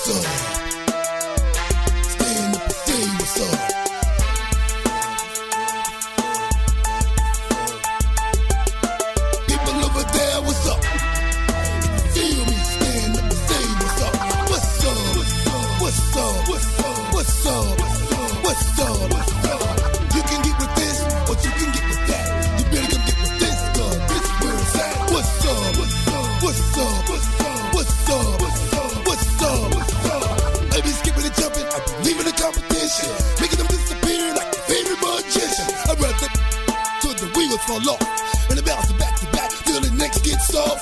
what's up? Stand up and say what's up. People over there, what's up? Feel me, stand up and say what's up. What's up? What's up? What's up? What's up? What's up? What's up? You can get with this, or you can get with that. You better come get with this, cause this is where it's at. What's up? What's up? What's up? What's up? What's up? What's up? What's up? What's up? I be skipping and jumping, I be leaving the competition, making them disappear like a favorite magician. I run the till the wheels fall off, and I bounce it back to back till the next gets off.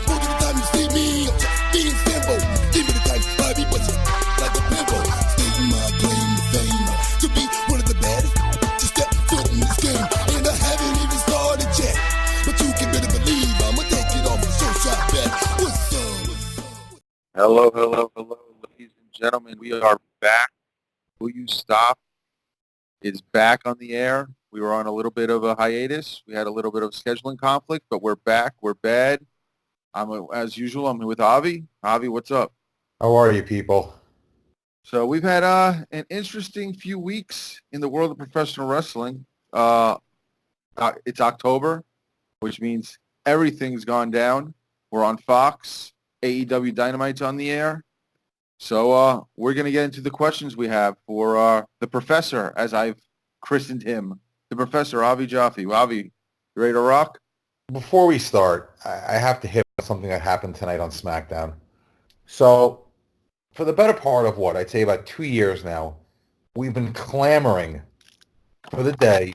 Most of the time you see me, I'm just being simple. Give me the time, I be busting like a pimple. Stating my claim to fame, to be one of the baddest. Just step foot in this game, and I haven't even started yet. But you can better believe I'ma take it off and show shot bet. What's up? Hello, ladies and gentlemen. We are back. Will You Stop is back on the air. We were on a little bit of a hiatus. We had a little bit of scheduling conflict, but we're back. We're bad. As usual, I'm with Avi. Avi, what's up? How are you, people? So we've had an interesting few weeks in the world of professional wrestling. It's October, which means everything's gone down. We're on Fox. AEW Dynamite's on the air. So we're going to get into the questions we have for the professor, as I've christened him. The professor, Avi Jaffe. Avi, you ready to rock? Before we start, I have to hit on something that happened tonight on SmackDown. So, for the better part of I'd say about 2 years now, we've been clamoring for the day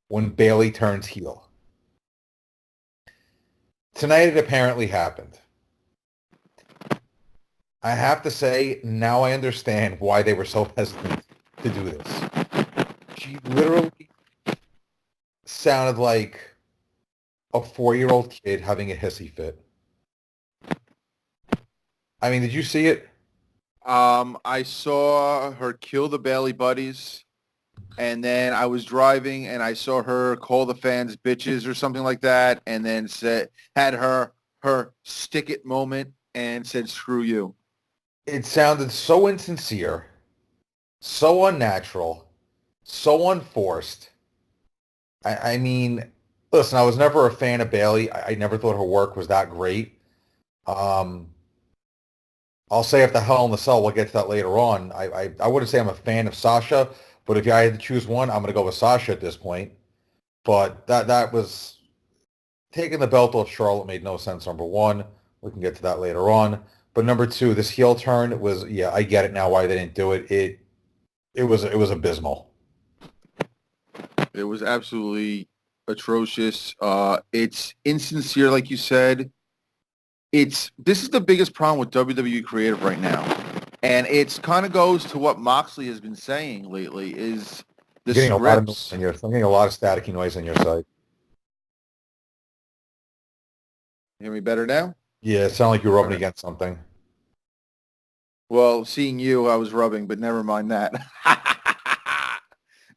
when Bayley turns heel. Tonight it apparently happened. I have to say, now I understand why they were so hesitant to do this. She literally sounded like a 4-year-old kid having a hissy fit. I mean, did you see it? I saw her kill the Bailey buddies, and then I was driving, and I saw her call the fans bitches or something like that, and then had her stick it moment and said, screw you. It sounded so insincere, so unnatural, so unforced. I mean, listen, I was never a fan of Bayley. I never thought her work was that great. I'll say if the Hell in the Cell, we'll get to that later on. I wouldn't say I'm a fan of Sasha, but if I had to choose one, I'm going to go with Sasha at this point. But that was taking the belt off Charlotte made no sense, number one. We can get to that later on. But number two, this heel turn was, yeah, I get it now why they didn't do it. It was abysmal. It was absolutely atrocious. It's insincere, like you said. This is the biggest problem with WWE creative right now, and it's kind of goes to what Moxley has been saying lately. Is the scripts? I'm getting a lot of staticky noise on your side. Hear me better now? Yeah, it sounded like you were rubbing against something. Well, seeing you, I was rubbing, but never mind that.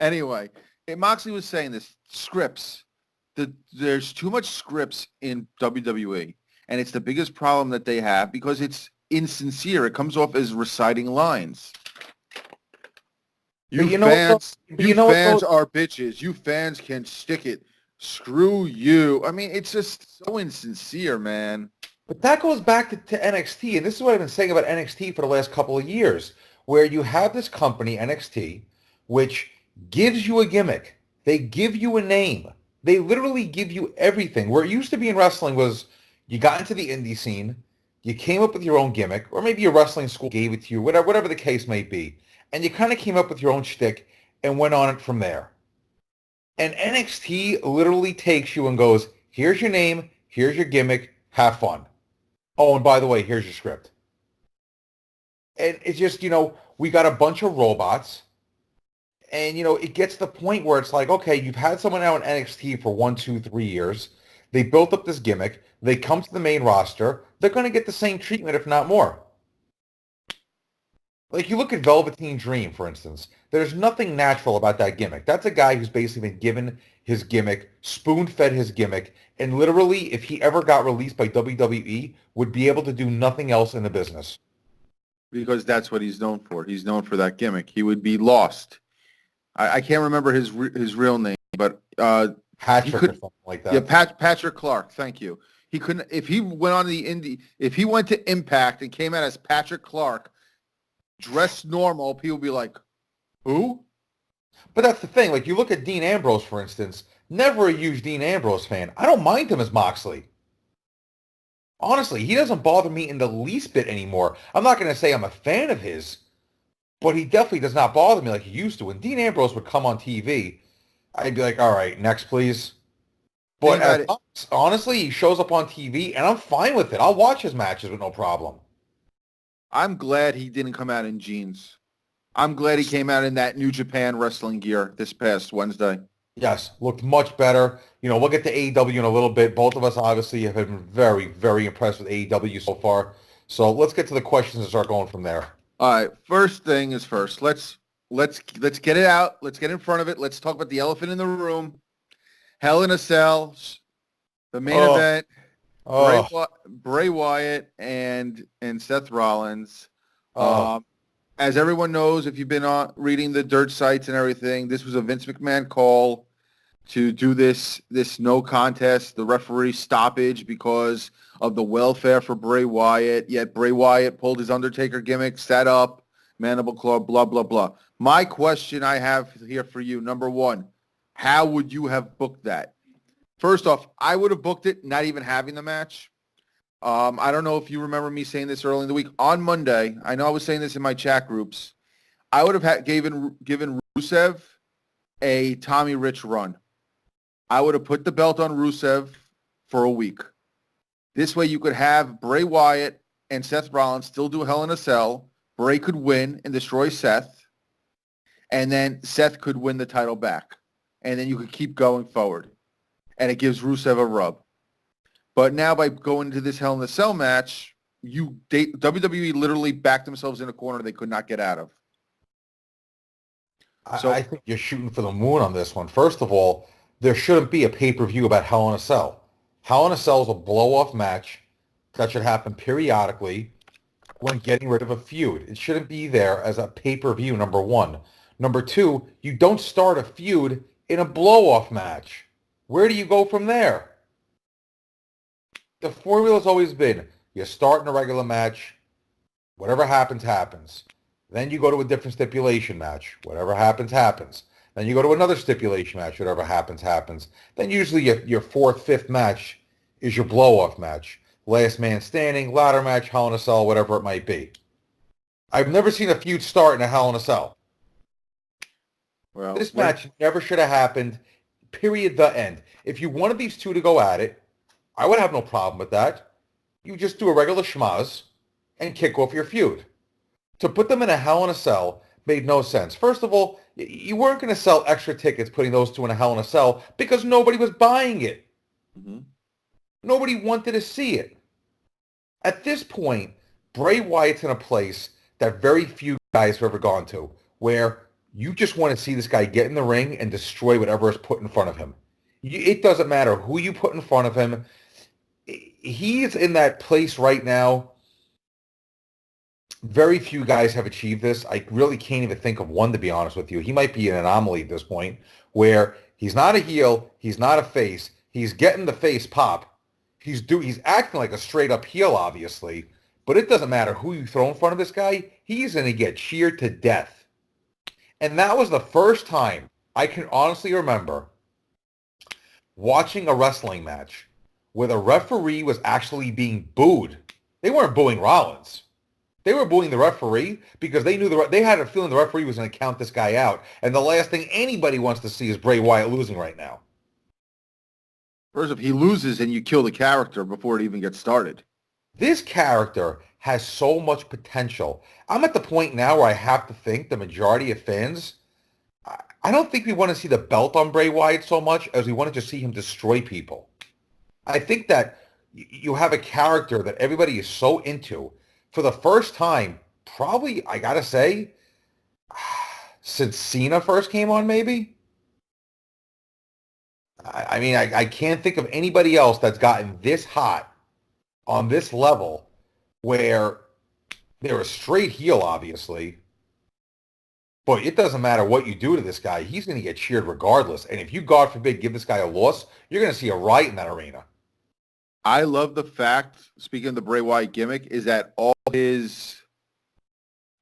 Anyway, Moxley was saying this, scripts. There's too much scripts in WWE, and it's the biggest problem that they have because it's insincere. It comes off as reciting lines. You fans are bitches. You fans can stick it. Screw you. I mean, it's just so insincere, man. But that goes back to NXT, and this is what I've been saying about NXT for the last couple of years, where you have this company, NXT, which gives you a gimmick. They give you a name. They literally give you everything. Where it used to be in wrestling was you got into the indie scene, you came up with your own gimmick, or maybe your wrestling school gave it to you, whatever the case may be, and you kind of came up with your own shtick and went on it from there. And NXT literally takes you and goes, here's your name, here's your gimmick, have fun. Oh, and by the way, here's your script. And it's just, we got a bunch of robots. And, it gets to the point where it's like, okay, you've had someone out in NXT for 1, 2, 3 years. They built up this gimmick. They come to the main roster. They're going to get the same treatment, if not more. Like, you look at Velveteen Dream, for instance. There's nothing natural about that gimmick. That's a guy who's basically been given his gimmick, spoon-fed his gimmick, and literally, if he ever got released by WWE, would be able to do nothing else in the business. because that's what he's known for. He's known for that gimmick. He would be lost. I can't remember his real name, but he Patrick or could. something like Yeah, that. Patrick Clark. Thank you. He couldn't if he went on the indie. If he went to Impact and came out as Patrick Clark, dressed normal, people would be like, "Who?" But that's the thing. Like, you look at Dean Ambrose, for instance. Never a huge Dean Ambrose fan. I don't mind him as Moxley. Honestly, he doesn't bother me in the least bit anymore. I'm not going to say I'm a fan of his, but he definitely does not bother me like he used to. When Dean Ambrose would come on TV, I'd be like, all right, next, please. Think But about it. honestly, he shows up on TV, and I'm fine with it. I'll watch his matches with no problem. I'm glad he didn't come out in jeans. I'm glad he came out in that New Japan wrestling gear this past Wednesday. Yes, looked much better. You know, we'll get to AEW in a little bit. Both of us obviously have been very, very impressed with AEW so far. So let's get to the questions and start going from there. All right, first thing is first. Let's get it out. Let's get in front of it. Let's talk about the elephant in the room. Hell in a Cell, the main event. Bray Wyatt and Seth Rollins. As everyone knows, if you've been reading the dirt sites and everything, this was a Vince McMahon call to do this no contest, the referee stoppage because of the welfare for Bray Wyatt. Yet Bray Wyatt pulled his Undertaker gimmick, sat up, mandible claw, blah, blah, blah. My question I have here for you, number one, how would you have booked that? First off, I would have booked it not even having the match. I don't know if you remember me saying this early in the week. On Monday, I know I was saying this in my chat groups, I would have given Rusev a Tommy Rich run. I would have put the belt on Rusev for a week. This way you could have Bray Wyatt and Seth Rollins still do Hell in a Cell. Bray could win and destroy Seth. And then Seth could win the title back. And then you could keep going forward. And it gives Rusev a rub. But now by going to this Hell in a Cell match, WWE literally backed themselves in a corner they could not get out of. So I think you're shooting for the moon on this one. First of all, there shouldn't be a pay-per-view about Hell in a Cell. Hell in a Cell is a blow-off match that should happen periodically when getting rid of a feud. It shouldn't be there as a pay-per-view, number one. Number two, you don't start a feud in a blow-off match. Where do you go from there? The formula's always been, you start in a regular match, whatever happens, happens. Then you go to a different stipulation match. Whatever happens, happens. Then you go to another stipulation match. Whatever happens, happens. Then usually your fourth, fifth match is your blow-off match. Last man standing, ladder match, Hell in a Cell, whatever it might be. I've never seen a feud start in a Hell in a Cell. Well, this match never should have happened. Period. The end. If you wanted these two to go at it, I would have no problem with that. You just do a regular schmaz and kick off your feud. To put them in a Hell in a Cell made no sense. First of all, you weren't going to sell extra tickets putting those two in a Hell in a Cell because nobody was buying it. Mm-hmm. Nobody wanted to see it. At this point, Bray Wyatt's in a place that very few guys have ever gone to, where you just want to see this guy get in the ring and destroy whatever is put in front of him. It doesn't matter who you put in front of him. He's in that place right now. Very few guys have achieved this. I really can't even think of one, to be honest with you. He might be an anomaly at this point, where he's not a heel, he's not a face, he's getting the face pop. He's acting like a straight up heel, obviously, but it doesn't matter who you throw in front of this guy, he's going to get cheered to death. And that was the first time I can honestly remember watching a wrestling match where the referee was actually being booed. They weren't booing Rollins. They were booing the referee because they knew they had a feeling the referee was going to count this guy out. And the last thing anybody wants to see is Bray Wyatt losing right now. First, if he loses and you kill the character before it even gets started. This character has so much potential. I'm at the point now where I have to think the majority of fans, I don't think we want to see the belt on Bray Wyatt so much as we want to just see him destroy people. I think that you have a character that everybody is so into. For the first time, probably, I gotta say, since Cena first came on, maybe? I mean, I can't think of anybody else that's gotten this hot on this level where They're a straight heel, obviously. But it doesn't matter what you do to this guy. He's going to get cheered regardless. And if you, God forbid, give this guy a loss, you're going to see a riot in that arena. I love the fact, speaking of the Bray Wyatt gimmick, is that all his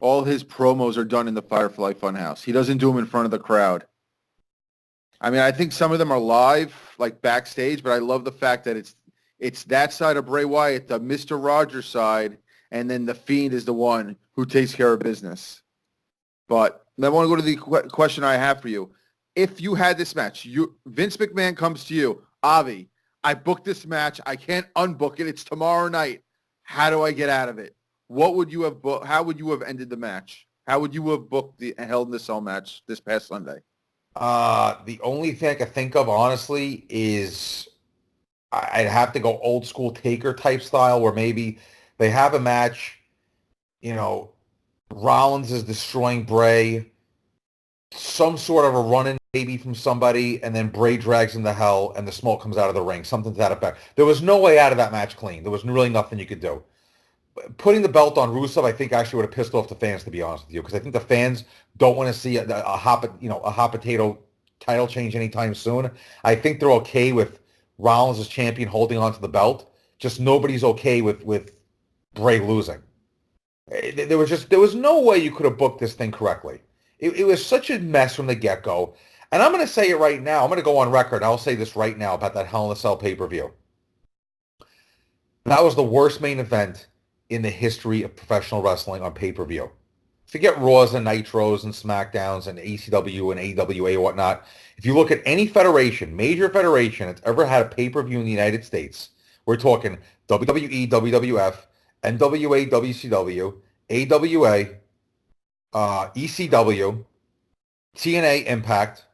promos are done in the Firefly Funhouse. He doesn't do them in front of the crowd. I mean, I think some of them are live, like backstage, but I love the fact that it's that side of Bray Wyatt, the Mr. Rogers side, and then the Fiend is the one who takes care of business. But I want to go to the question I have for you. If you had this match, Vince McMahon comes to you, Avi, I booked this match. I can't unbook it. It's tomorrow night. How do I get out of it? What would you have booked? How would you have ended the match? How would you have booked the Hell in the Cell match this past Sunday? The only thing I could think of, honestly, is I'd have to go old school Taker type style where maybe they have a match, Rollins is destroying Bray, some sort of a run-in maybe from somebody, and then Bray drags him to hell and the smoke comes out of the ring, something to that effect. There was no way out of that match clean. There was really nothing you could do. Putting the belt on Rusev, I think actually would have pissed off the fans, to be honest with you, because I think the fans don't want to see a hot potato title change anytime soon. I think they're okay with Rollins as champion holding on to the belt. Just nobody's okay with Bray losing. There was no way you could have booked this thing correctly. It was such a mess from the get-go. And I'm going to say it right now. I'm going to go on record. I'll say this right now about that Hell in a Cell pay-per-view. That was the worst main event in the history of professional wrestling on pay-per-view. Forget Raws and Nitros and SmackDowns and ECW and AWA and whatnot. If you look at any federation, major federation that's ever had a pay-per-view in the United States, we're talking WWE, WWF, NWA, WCW, AWA, ECW, TNA, Impact.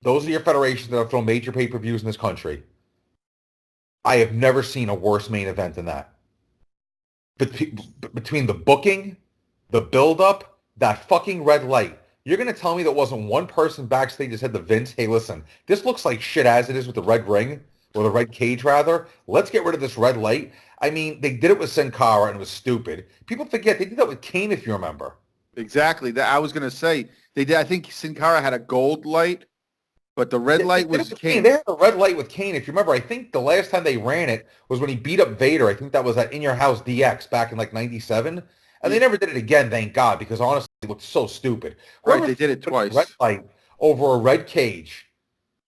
Those are your federations that have thrown major pay-per-views in this country. I have never seen a worse main event than that. Between the booking, the build-up, that fucking red light. You're going to tell me there wasn't one person backstage that said to Vince, hey, listen, this looks like shit as it is with the red ring, or the red cage, rather. Let's get rid of this red light. I mean, they did it with Sin Cara, and it was stupid. People forget, they did that with Kane, if you remember. Exactly. That I was going to say. They did. I think Sin Cara had a gold light, but the red light was Kane. They had a red light with Kane. If you remember, I think the last time they ran it was when he beat up Vader. I think that was at In Your House DX back in like 97. And they never did it again, thank God, because honestly, it looked so stupid. Right, they did it twice. Red light over a red cage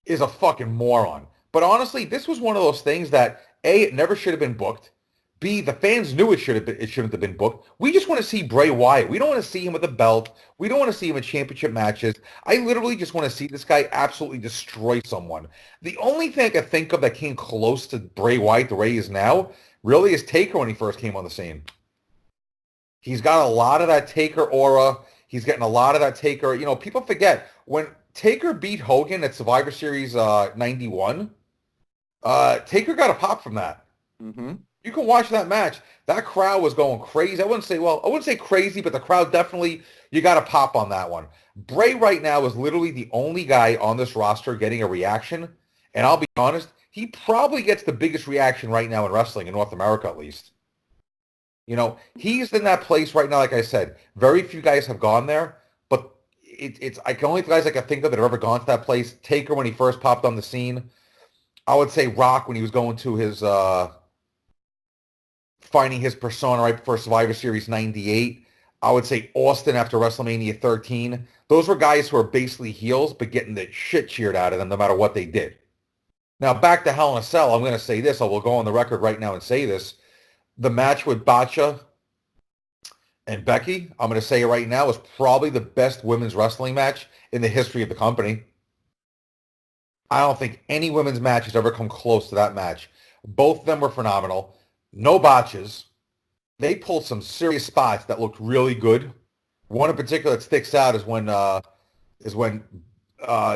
is a fucking moron. But honestly, this was one of those things that, A, it never should have been booked. B, the fans knew it shouldn't have been booked. We just want to see Bray Wyatt. We don't want to see him with a belt. We don't want to see him in championship matches. I literally just want to see this guy absolutely destroy someone. The only thing I could think of that came close to Bray Wyatt the way he is now really is Taker when he first came on the scene. He's got a lot of that Taker aura. He's getting a lot of that Taker. People forget when Taker beat Hogan at Survivor Series 91, Taker got a pop from that. Mm-hmm. You can watch that match. That crowd was going crazy. I wouldn't say crazy, but the crowd definitely, you got a pop on that one. Bray right now is literally the only guy on this roster getting a reaction. And I'll be honest, he probably gets the biggest reaction right now in wrestling, in North America at least. He's in that place right now, like I said. Very few guys have gone there, but it's only guys I can think of that have ever gone to that place. Taker when he first popped on the scene. I would say Rock when he was going to his finding his persona right before Survivor Series 98. I would say Austin after WrestleMania 13. Those were guys who are basically heels, but getting the shit cheered out of them no matter what they did. Now, back to Hell in a Cell, I'm going to say this. I will go on the record right now and say this. The match with Batcha and Becky, I'm going to say it right now, is probably the best women's wrestling match in the history of the company. I don't think any women's match has ever come close to that match. Both of them were phenomenal. No botches. They pulled some serious spots that looked really good. One in particular that sticks out is when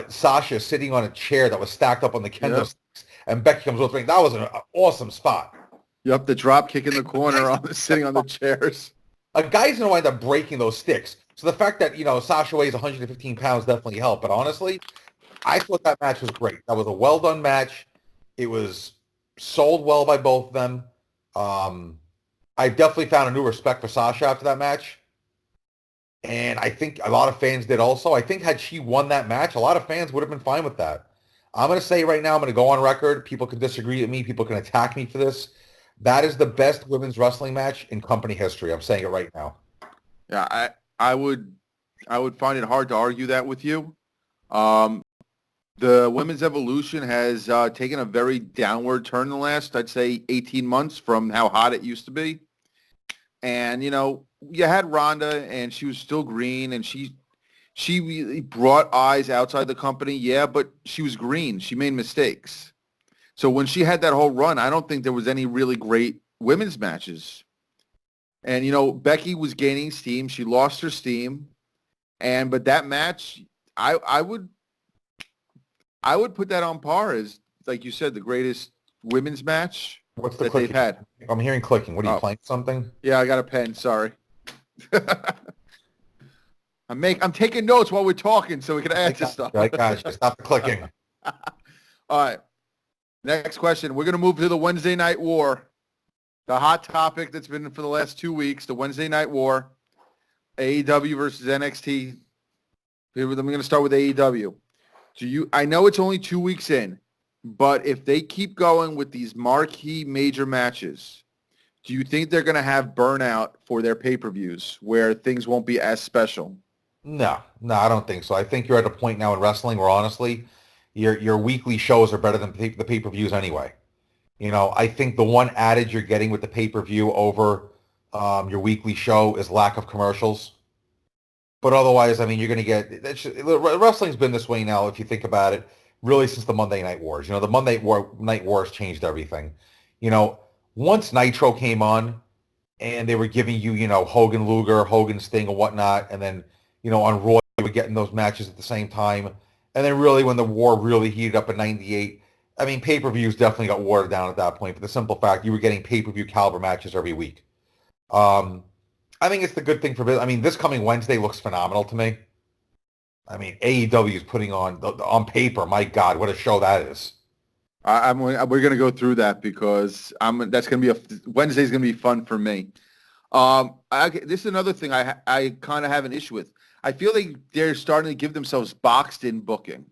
Sasha is sitting on a chair that was stacked up on the kendo sticks, and Becky comes with the ring. That was an awesome spot. Yep, the drop kick in the corner sitting on the chairs. A guy's going to wind up breaking those sticks. So the fact that, Sasha weighs 115 pounds definitely helped. But honestly, I thought that match was great. That was a well-done match. It was sold well by both of them. I definitely found a new respect for Sasha after that match. And I think a lot of fans did also. I think had she won that match, a lot of fans would have been fine with that. I'm going to say right now, I'm going to go on record. People can disagree with me. People can attack me for this. That is the best women's wrestling match in company history. I'm saying it right now. Yeah, I would I would find it hard to argue that with you. Um, the women's evolution has taken a very downward turn in the last, I'd say, 18 months from how hot it used to be. And, you had Ronda, and she was still green, and she really brought eyes outside the company, yeah, but she was green. She made mistakes. So when she had that whole run, I don't think there was any really great women's matches. And, Becky was gaining steam. She lost her steam. But that match, I would put that on par as, like you said, the greatest women's match What's the that they've clicking? had. I'm hearing clicking. What are you Oh, playing something? yeah, I got a pen. Sorry. I'm taking notes while we're talking so we can answer stuff. I got you. Stop the clicking. All right. Next question. We're going to move to the Wednesday Night War, the hot topic that's been for the last 2 weeks, the Wednesday Night War, AEW versus NXT. I'm going to start with AEW. I know it's only 2 weeks in, but if they keep going with these marquee major matches, do you think they're going to have burnout for their pay-per-views where things won't be as special? No, I don't think so. I think you're at a point now in wrestling where honestly, your weekly shows are better than the pay-per-views anyway. I think the one adage you're getting with the pay-per-view over your weekly show is lack of commercials. But otherwise, I mean, you're going to get wrestling's been this way now. If you think about it, really since the Monday Night Wars. The Night Wars changed everything. Once Nitro came on, and they were giving you, Hogan Luger, Hogan Sting, and whatnot, and then, on Raw, you were getting those matches at the same time. And then really when the war really heated up in 98, I mean, pay-per-views definitely got watered down at that point for the simple fact you were getting pay-per-view caliber matches every week. I think it's the good thing for business. I mean, this coming Wednesday looks phenomenal to me. I mean, AEW is putting on paper, my God, what a show that is. We're going to go through that because that's going to be Wednesday's going to be fun for me. This is another thing I kind of have an issue with. I feel like they're starting to give themselves boxed-in booking.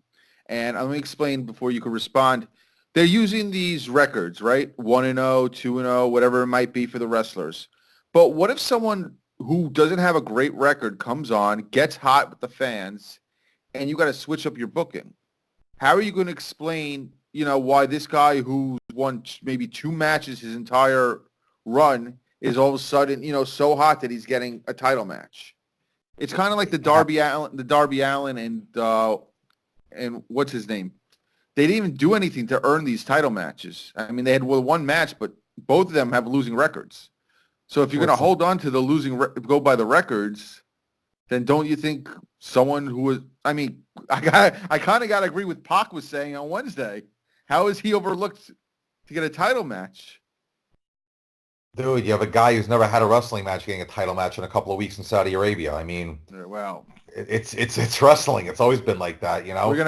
And let me explain before you can respond. They're using these records, right? 1-0, 2-0, whatever it might be for the wrestlers. But what if someone who doesn't have a great record comes on, gets hot with the fans, and you got to switch up your booking? How are you going to explain, why this guy who won maybe 2 matches his entire run is all of a sudden, so hot that he's getting a title match? It's kind of like the Darby Allin and what's his name? They didn't even do anything to earn these title matches. I mean, they had one match, but both of them have losing records. So if you're going to hold on to the go by the records, then don't you think someone who was, I mean, I kind of got to agree with Pac was saying on Wednesday. How is he overlooked to get a title match? Dude, you have a guy who's never had a wrestling match getting a title match in a couple of weeks in Saudi Arabia. I mean, well, it's wrestling. It's always been like that,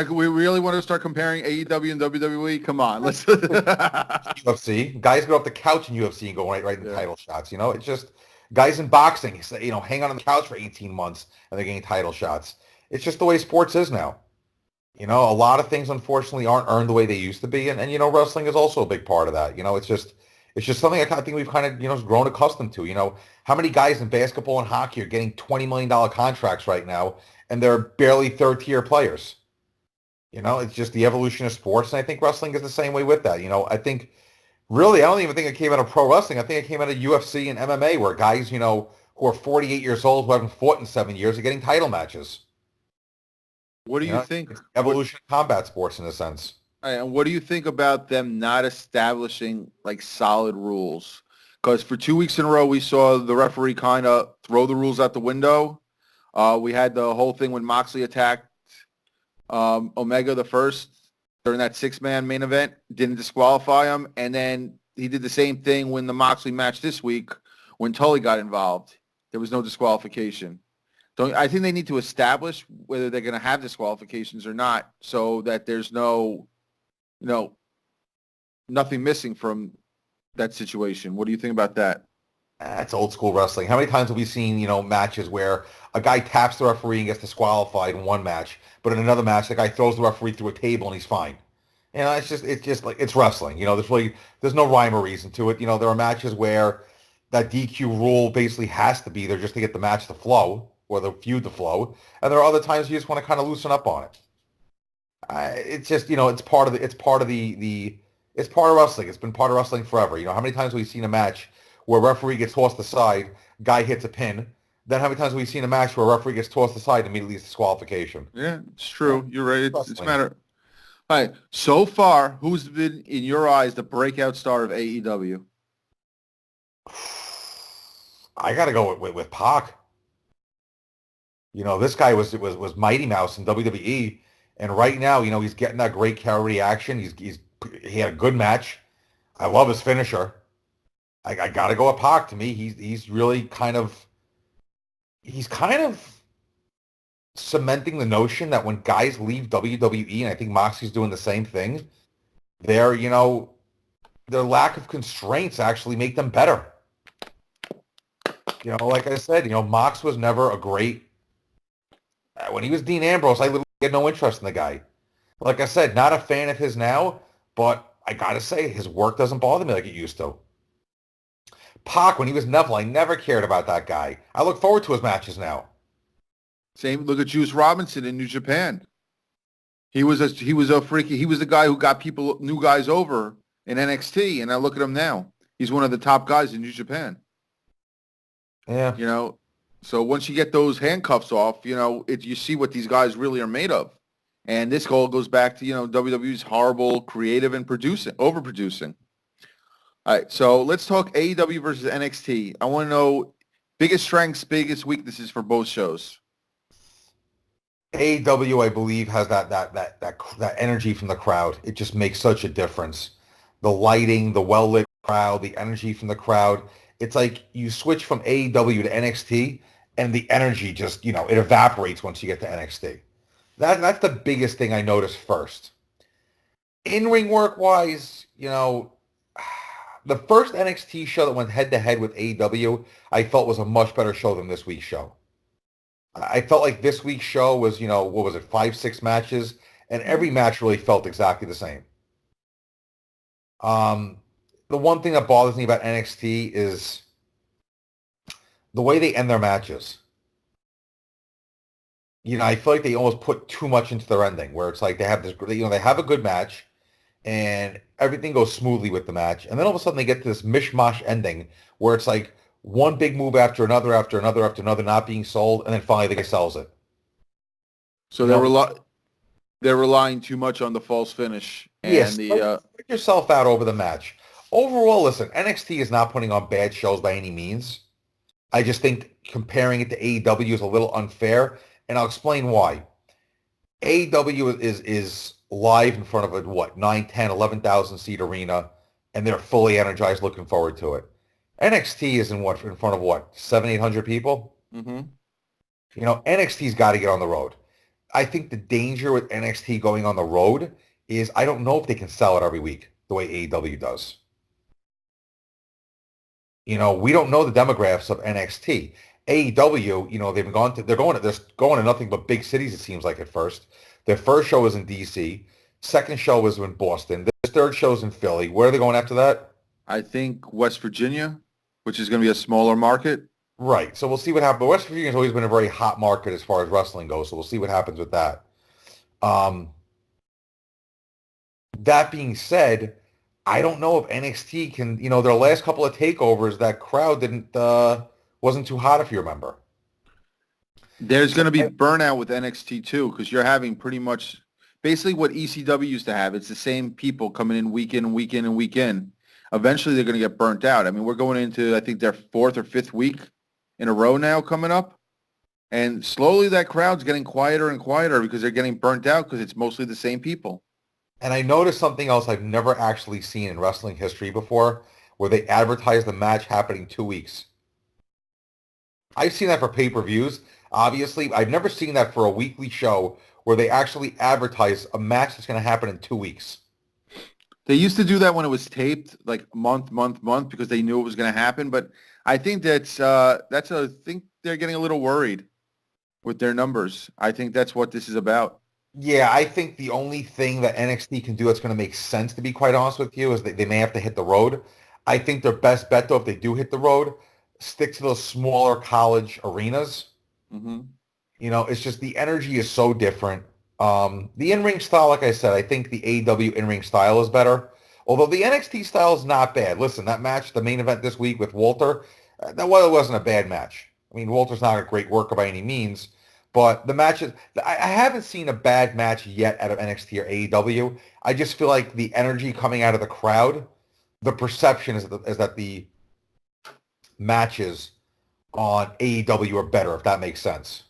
We really want to start comparing AEW and WWE. Come on, let's. UFC guys go off the couch in UFC and go right into title shots. It's just guys in boxing, hang on the couch for 18 months and they're getting title shots. It's just the way sports is now. A lot of things unfortunately aren't earned the way they used to be, and wrestling is also a big part of that. It's just something I think we've kind of grown accustomed to. How many guys in basketball and hockey are getting $20 million contracts right now, and they're barely third-tier players? It's just the evolution of sports, and I think wrestling is the same way with that. I think, really, I don't even think it came out of pro wrestling. I think it came out of UFC and MMA, where guys, who are 48 years old, who haven't fought in 7 years, are getting title matches. What do you think? Evolution of combat sports, in a sense. And what do you think about them not establishing like solid rules? Because for 2 weeks in a row, we saw the referee kind of throw the rules out the window. We had the whole thing when Moxley attacked Omega the first during that 6-man main event, didn't disqualify him. And then he did the same thing when the Moxley match this week when Tully got involved. There was no disqualification. I think they need to establish whether they're going to have disqualifications or not so that there's nothing missing from that situation. What do you think about that? That's old school wrestling. How many times have we seen, matches where a guy taps the referee and gets disqualified in one match, but in another match, the guy throws the referee through a table and he's fine. It's just like it's wrestling. There's no rhyme or reason to it. There are matches where that DQ rule basically has to be there just to get the match to flow or the feud to flow, and there are other times you just want to kind of loosen up on it. It's just it's part of wrestling. It's been part of wrestling forever. How many times have we seen a match where a referee gets tossed aside, guy hits a pin? Then how many times have we seen a match where a referee gets tossed aside and immediately it's disqualification? Yeah, it's true. You're right. It's a matter. All right. So far, who's been, in your eyes, the breakout star of AEW? I got to go with Pac. This guy was Mighty Mouse in WWE, and right now, he's getting that great crowd reaction. He had a good match. I love his finisher. I got to go with Pac. To me, he's really kind of cementing the notion that when guys leave WWE, and I think Moxley's doing the same thing, their lack of constraints actually make them better. Like I said, Mox was never a great. When he was Dean Ambrose, I literally had no interest in the guy. Like I said, not a fan of his now, but I gotta say, his work doesn't bother me like it used to. Pac, when he was Neville, I never cared about that guy. I look forward to his matches now. Same. Look at Juice Robinson in New Japan. He was the guy who got new guys over in NXT, and I look at him now. He's one of the top guys in New Japan. Yeah. So once you get those handcuffs off, you see what these guys really are made of. And this all goes back to, WWE's horrible creative and overproducing. All right, so let's talk AEW versus NXT. I want to know biggest strengths, biggest weaknesses for both shows. AEW, I believe, has that energy from the crowd. It just makes such a difference. The lighting, the well-lit crowd, the energy from the crowd. It's like you switch from AEW to NXT, and the energy just, it evaporates once you get to NXT. That's the biggest thing I noticed first. In-ring work-wise, the first NXT show that went head-to-head with AEW, I felt was a much better show than this week's show. I felt like this week's show was, 5-6 matches, and every match really felt exactly the same. The one thing that bothers me about NXT is the way they end their matches. I feel like they almost put too much into their ending, where it's like they have this, they have a good match, and everything goes smoothly with the match, and then all of a sudden they get to this mishmash ending where it's like one big move after another, not being sold, and then finally the guy sells it. So they're relying too much on the false finish and yes, put yourself out over the match. Overall, listen, NXT is not putting on bad shows by any means. I just think comparing it to AEW is a little unfair, and I'll explain why. AEW is live in front of a, 9, 10, 11,000 seat arena, and they're fully energized looking forward to it. NXT is in front of 700, 800 people? Mm-hmm. NXT's got to get on the road. I think the danger with NXT going on the road is I don't know if they can sell it every week the way AEW does. We don't know the demographics of NXT. AEW, they're going to nothing but big cities, it seems like at first. Their first show was in DC. Second show was in Boston. Their third show is in Philly. Where are they going after that? I think West Virginia, which is going to be a smaller market. Right. So we'll see what happens. But West Virginia has always been a very hot market as far as wrestling goes. So we'll see what happens with that. That being said, I don't know if NXT can, their last couple of takeovers, that crowd wasn't too hot, if you remember. There's going to be burnout with NXT too, because you're having pretty much basically what ECW used to have. It's the same people coming in week in and week in and week in. Eventually, they're going to get burnt out. I mean, we're going into, I think, their 4th or 5th week in a row now coming up. And slowly that crowd's getting quieter and quieter because they're getting burnt out because it's mostly the same people. And I noticed something else I've never actually seen in wrestling history before, where they advertise the match happening 2 weeks. I've seen that for pay-per-views. Obviously, I've never seen that for a weekly show where they actually advertise a match that's going to happen in 2 weeks. They used to do that when it was taped, like month, because they knew it was going to happen. But I think I think they're getting a little worried with their numbers. I think that's what this is about. Yeah, I think the only thing that NXT can do that's going to make sense, to be quite honest with you, is they may have to hit the road. I think their best bet, though, if they do hit the road, stick to those smaller college arenas. Hmm. It's just the energy is so different. The in-ring style, like I said, I think the AEW in-ring style is better. Although the NXT style is not bad. Listen, that match, the main event this week with Walter, wasn't a bad match. I mean, Walter's not a great worker by any means, but the matches, I haven't seen a bad match yet out of NXT or AEW. I just feel like the energy coming out of the crowd, the perception is that the matches on AEW are better, if that makes sense.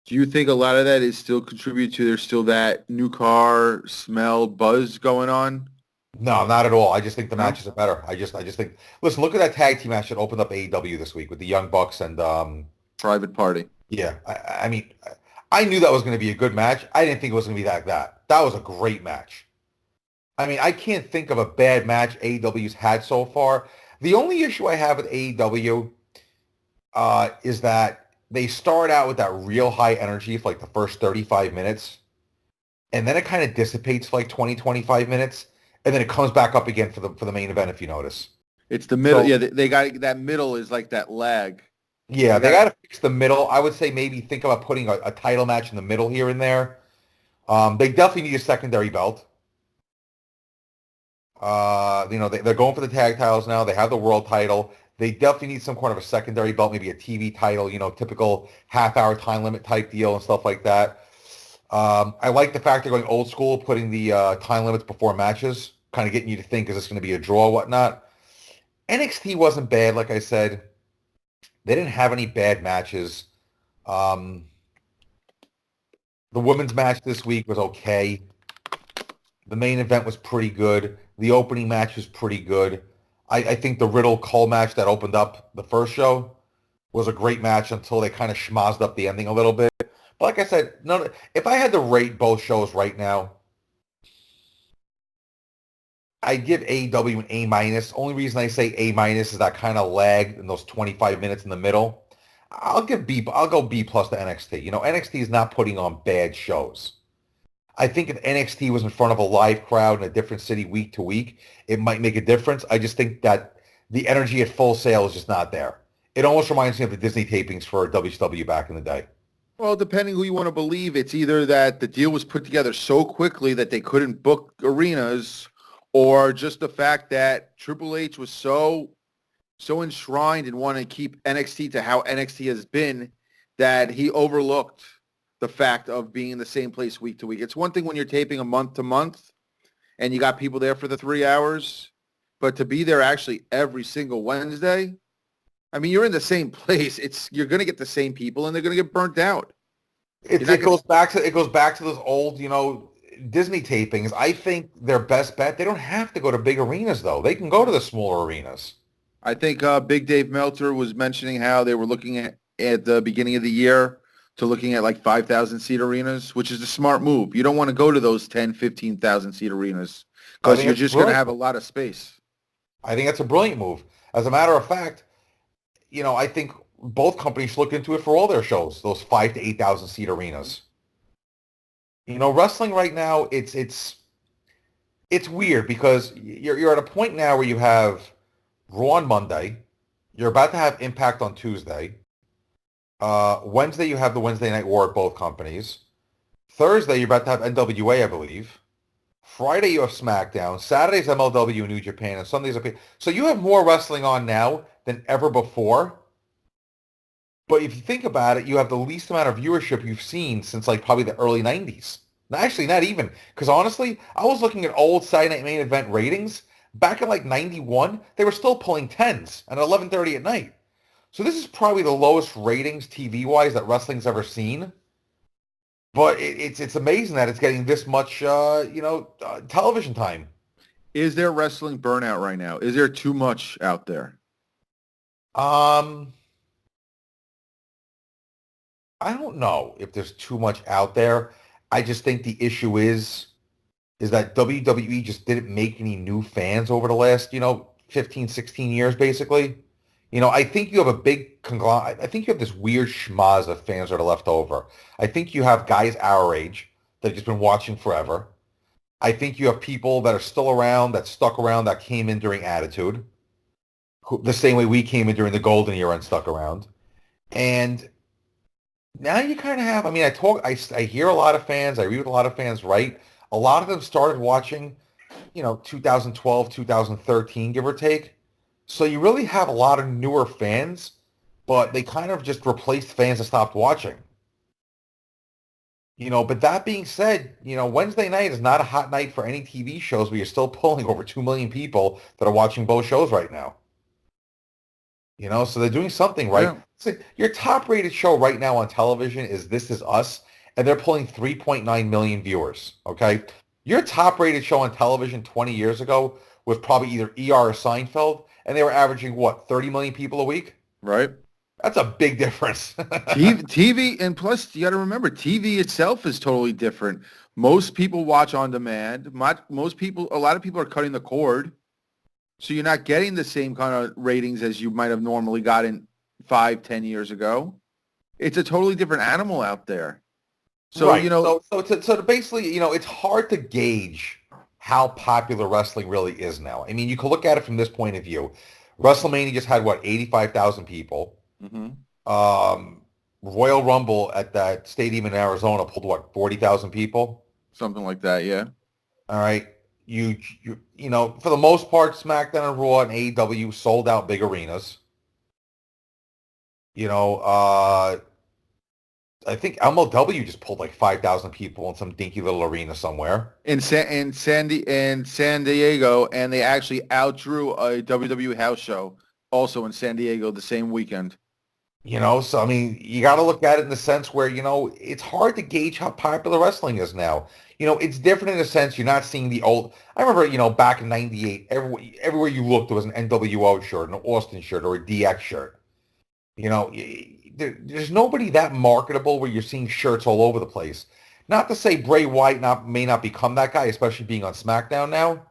Do you think a lot of that is still contribute to there's still that new car smell buzz going on? No, not at all. I just think the No? matches are better. I just think. Listen, look at that tag team match that opened up AEW this week with the Young Bucks and Private Party. yeah. I mean, I knew that was going to be a good match. I didn't think it was going to be that. That was a great match. I mean, I can't think of a bad match AEW's had so far. The only issue I have with AEW is that they start out with that real high energy for like the first 35 minutes, and then it kind of dissipates for like 20, 25 minutes, and then it comes back up again for the main event, if you notice. It's the middle. So, Yeah, they got that middle is like that lag. yeah, They they got got to fix the middle. I would say maybe think about putting a title match in the middle here and there. They definitely need a secondary belt. They're going for the tag titles now. They have the world title. They definitely need some kind of a secondary belt, maybe a TV title, typical half-hour time limit type deal and stuff like that. I like the fact they're going old school, putting the time limits before matches, kind of getting you to think, is this going to be a draw or whatnot? NXT wasn't bad, like I said. They didn't have any bad matches. The women's match this week was okay. The main event was pretty good. The opening match was pretty good. I think the Riddle-Cole match that opened up the first show was a great match until they kind of schmozzed up the ending a little bit. But like I said, if I had to rate both shows right now, I'd give AEW an A-. Only reason I say A- is that kind of lag in those 25 minutes in the middle. I'll go B plus to NXT. NXT is not putting on bad shows. I think if NXT was in front of a live crowd in a different city week to week, it might make a difference. I just think that the energy at Full Sail is just not there. It almost reminds me of the Disney tapings for WCW back in the day. Well, depending who you want to believe, it's either that the deal was put together so quickly that they couldn't book arenas, or just the fact that Triple H was so enshrined in wanting to keep NXT to how NXT has been that he overlooked the fact of being in the same place week to week. It's one thing when you're taping a month to month and you got people there for the 3 hours, but to be there actually every single Wednesday, I mean, you're in the same place. You're going to get the same people, and they're going to get burnt out. It goes back to those old, Disney tapings. I think their best bet. They don't have to go to big arenas though. They can go to the smaller arenas. I think Big Dave Meltzer was mentioning how they were looking at the beginning of the year to looking at like 5,000 seat arenas, which is a smart move. You don't want to go to those 10, 15,000 seat arenas because you're just going to have a lot of space. I think that's a brilliant move. As a matter of fact, I think both companies look into it for all their shows, those 5,000 to 8,000 seat arenas. Wrestling right now, it's weird because you're at a point now where you have Raw on Monday, you're about to have Impact on Tuesday. Wednesday, you have the Wednesday Night War at both companies. Thursday, you're about to have NWA, I believe. Friday, you have SmackDown. Saturday's MLW in New Japan, and Sunday's up. So you have more wrestling on now than ever before. But if you think about it, you have the least amount of viewership you've seen since like probably the early 90s. Actually, not even. Because honestly, I was looking at old Saturday Night Main Event ratings. Back in like 91, they were still pulling 10s at 11:30 at night. So this is probably the lowest ratings TV-wise that wrestling's ever seen. But it's amazing that it's getting this much, television time. Is there wrestling burnout right now? Is there too much out there? I don't know if there's too much out there. I just think the issue is that WWE just didn't make any new fans over the last, 15, 16 years, basically. I think you have a big conglomerate. I think you have this weird schmaz of fans that are left over. I think you have guys our age that have just been watching forever. I think you have people that are still around, that stuck around, that came in during Attitude, the same way we came in during the Golden Era and stuck around. And now you kind of have, I hear a lot of fans, I read what a lot of fans write. A lot of them started watching, 2012, 2013, give or take. So you really have a lot of newer fans, but they kind of just replaced fans that stopped watching. But that being said, Wednesday night is not a hot night for any TV shows, but you're still pulling over 2 million people that are watching both shows right now. So they're doing something right. Yeah. So your top-rated show right now on television is This Is Us, and they're pulling 3.9 million viewers, okay? Your top-rated show on television 20 years ago was probably either ER or Seinfeld, and they were averaging, 30 million people a week? Right. That's a big difference. TV, and plus you got to remember, TV itself is totally different. Most people watch on demand. A lot of people are cutting the cord. So you're not getting the same kind of ratings as you might have normally gotten 5-10 years ago. It's a totally different animal out there. So, right. So basically, it's hard to gauge how popular wrestling really is now. I mean, you can look at it from this point of view. WrestleMania just had, 85,000 people. Mm-hmm. Royal Rumble at that stadium in Arizona pulled, 40,000 people? Something like that, yeah. All right. You for the most part, SmackDown and Raw and AEW sold out big arenas. I think MLW just pulled 5,000 people in some dinky little arena somewhere. In San Diego, and they actually outdrew a WWE house show also in San Diego the same weekend. So I mean, you got to look at it in the sense where, it's hard to gauge how popular wrestling is now. It's different in a sense. You're not seeing the old. I remember, back in '98, everywhere you looked, there was an NWO shirt, an Austin shirt, or a DX shirt. There's nobody that marketable where you're seeing shirts all over the place. Not to say Bray Wyatt may not become that guy, especially being on SmackDown now.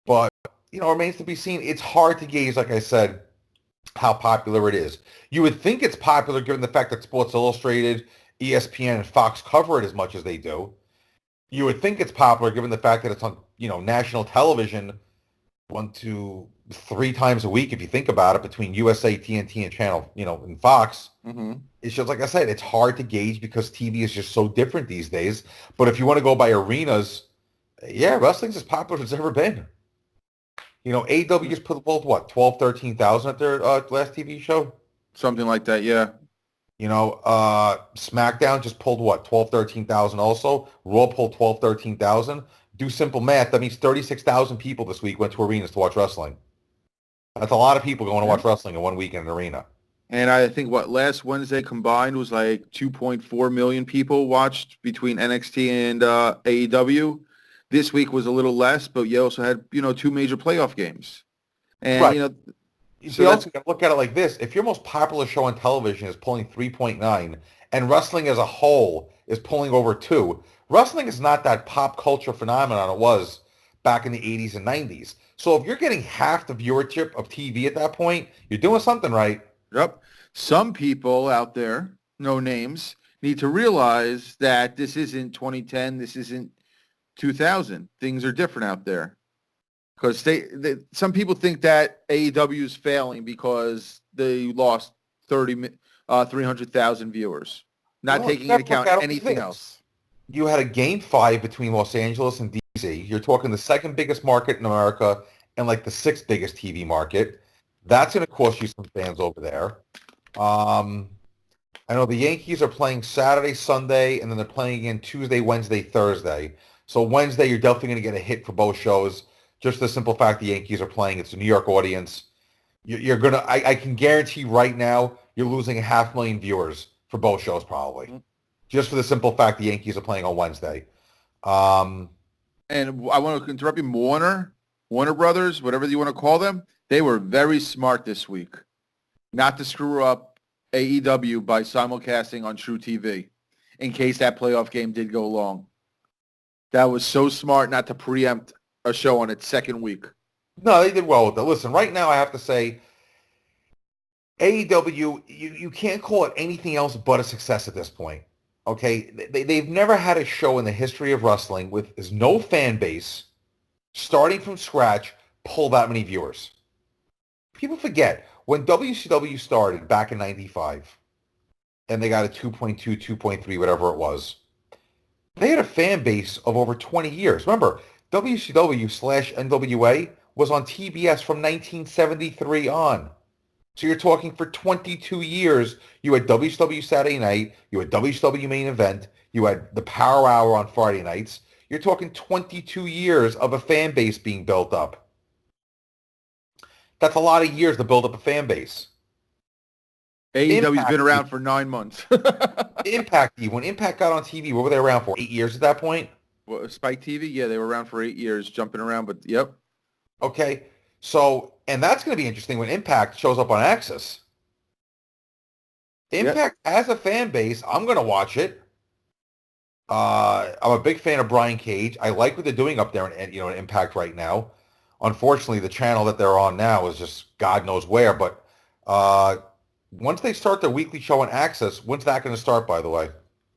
But, remains to be seen. It's hard to gauge, like I said, how popular it is. You would think it's popular given the fact that Sports Illustrated, ESPN, and Fox cover it as much as they do. You would think it's popular given the fact that it's on, national television 1 to 3 times a week, if you think about it, between USA, TNT, and Channel, and Fox. Mm-hmm. It's just, like I said, it's hard to gauge because TV is just so different these days. But if you want to go by arenas, yeah, wrestling's as popular as it's ever been. AEW just put 12, 13,000 at their last TV show? Something like that, yeah. SmackDown just pulled 12, 13,000 also. Raw pulled 12, 13,000. Do simple math. That means 36,000 people this week went to arenas to watch wrestling. That's a lot of people going to watch wrestling in 1 week in an arena. And I think last Wednesday combined was 2.4 million people watched between NXT and AEW. This week was a little less, but you also had, 2 major playoff games. And, right. So you also got to look at it like this. If your most popular show on television is pulling 3.9 and wrestling as a whole is pulling over 2, wrestling is not that pop culture phenomenon it was back in the 80s and 90s. So if you're getting half the viewership of TV at that point, you're doing something right. Yep. Some people out there, no names, need to realize that this isn't 2010, this isn't 2000. Things are different out there. Because some people think that AEW is failing because they lost 300,000 viewers, not taking into account anything else. You had a Game 5 between Los Angeles and D.C. You're talking the second biggest market in America and the 6th biggest TV market. That's going to cost you some fans over there. I know the Yankees are playing Saturday, Sunday, and then they're playing again Tuesday, Wednesday, Thursday. So Wednesday, you're definitely going to get a hit for both shows. Just the simple fact the Yankees are playing, it's a New York audience. You're going to, I can guarantee right now, you're losing 500,000 viewers for both shows probably. Mm-hmm. Just for the simple fact the Yankees are playing on Wednesday. And I want to interrupt you, Warner Brothers, whatever you want to call them, they were very smart this week not to screw up AEW by simulcasting on True TV in case that playoff game did go long. That was so smart not to preempt a show on its second week. No, they did well with it. Listen, right now I have to say, AEW, you can't call it anything else but a success at this point. Okay, they've never had a show in the history of wrestling with no fan base, starting from scratch, pull that many viewers. People forget when WCW started back in '95, and they got a 2.2, 2.3, whatever it was. They had a fan base of over 20 years. Remember, WCW/NWA was on TBS from 1973 on. So you're talking for 22 years, you had WCW Saturday night, you had WCW main event, you had the Power Hour on Friday nights. You're talking 22 years of a fan base being built up. That's a lot of years to build up a fan base. AEW's been around for 9 months. Impact, when Impact got on TV, what were they around for? 8 years at that point? Well, Spike TV, yeah, they were around for 8 years, jumping around, but yep. Okay, so, and that's going to be interesting when Impact shows up on Access. Impact has a fan base. I'm going to watch it. I'm a big fan of Brian Cage. I like what they're doing up there in Impact right now. Unfortunately, the channel that they're on now is just God knows where, but once they start their weekly show on Access, when's that going to start, by the way?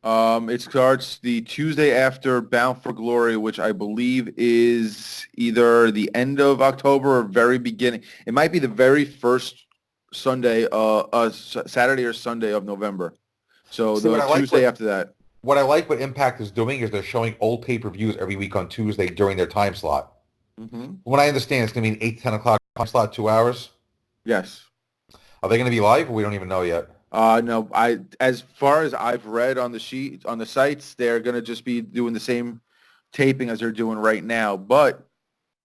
It starts the Tuesday after Bound for Glory, which I believe is either the end of October or very beginning. It might be the very first Sunday, Saturday or Sunday of November. So the Tuesday after that. What I like what Impact is doing is they're showing old pay-per-views every week on Tuesday during their time slot. Mm-hmm. What I understand, it's going to be an 8 to 10 o'clock time slot, 2 hours? Yes. Are they going to be live, or we don't even know yet? No, as far as I've read on the sheet, on the sites, they're going to just be doing the same taping as they're doing right now. But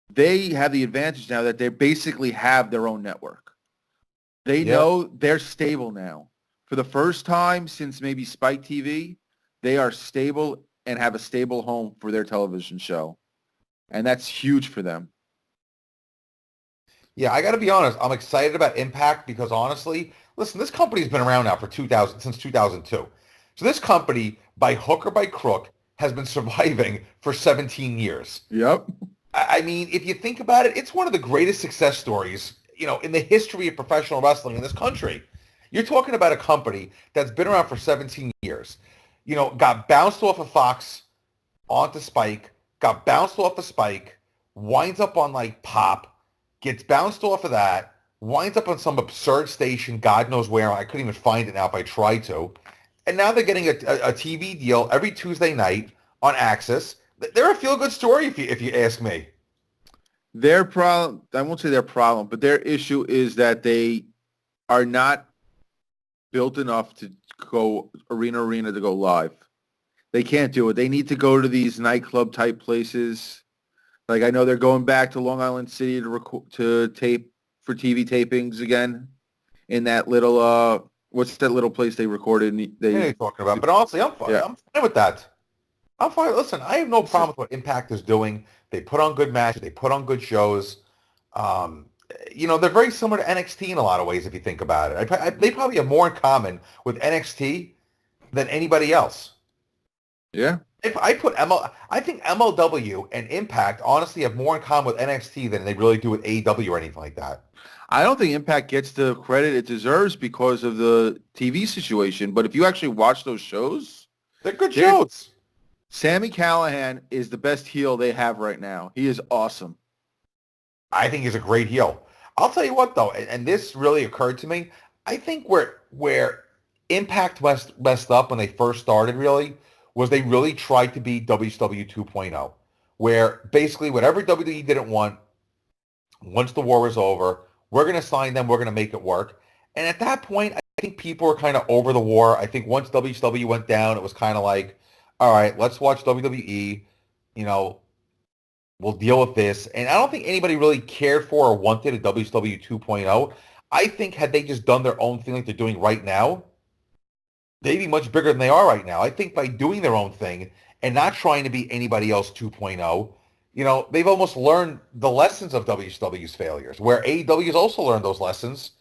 they have the advantage now that they basically have their own network. They know they're stable now. For the first time since maybe Spike TV, they are stable and have a stable home for their television show. And that's huge for them. Yeah, I got to be honest. I'm excited about Impact because honestly, listen, this company's been around now for since 2002. So this company, by hook or by crook, has been surviving for 17 years. Yep. I mean, if you think about it, it's one of the greatest success stories, in the history of professional wrestling in this country. You're talking about a company that's been around for 17 years. Got bounced off of Fox onto Spike, got bounced off of Spike, winds up on like Pop, gets bounced off of that, winds up on some absurd station, God knows where. I couldn't even find it now if I tried to. And now they're getting a TV deal every Tuesday night on Access. They're a feel-good story if you ask me. Their problem, I won't say their problem, but their issue is that they are not built enough to go arena to go live. They can't do it. They need to go to these nightclub type places. Like I know they're going back to Long Island City to tape for TV tapings again in that little what's that little place they recorded? What are you talking about? But honestly, I'm fine. Yeah. I'm fine with that. I'm fine. Listen, I have no problem with what Impact is doing. They put on good matches. They put on good shows. They're very similar to NXT in a lot of ways if you think about it. They probably have more in common with NXT than anybody else. Yeah. If I think MLW and Impact honestly have more in common with NXT than they really do with AEW or anything like that. I don't think Impact gets the credit it deserves because of the TV situation. But if you actually watch those shows, they're good shows. Sami Callihan is the best heel they have right now. He is awesome. I think he's a great heel. I'll tell you what, though, and this really occurred to me. I think where Impact messed up when they first started really was they really tried to be WCW 2.0, where basically whatever WWE didn't want, once the war was over, we're going to sign them, we're going to make it work. And at that point, I think people were kind of over the war. I think once WCW went down, it was kind of like, all right, let's watch WWE, we'll deal with this. And I don't think anybody really cared for or wanted a WCW 2.0. I think had they just done their own thing like they're doing right now, they'd be much bigger than they are right now. I think by doing their own thing and not trying to be anybody else 2.0, they've almost learned the lessons of WCW's failures, where AEW has also learned those lessons,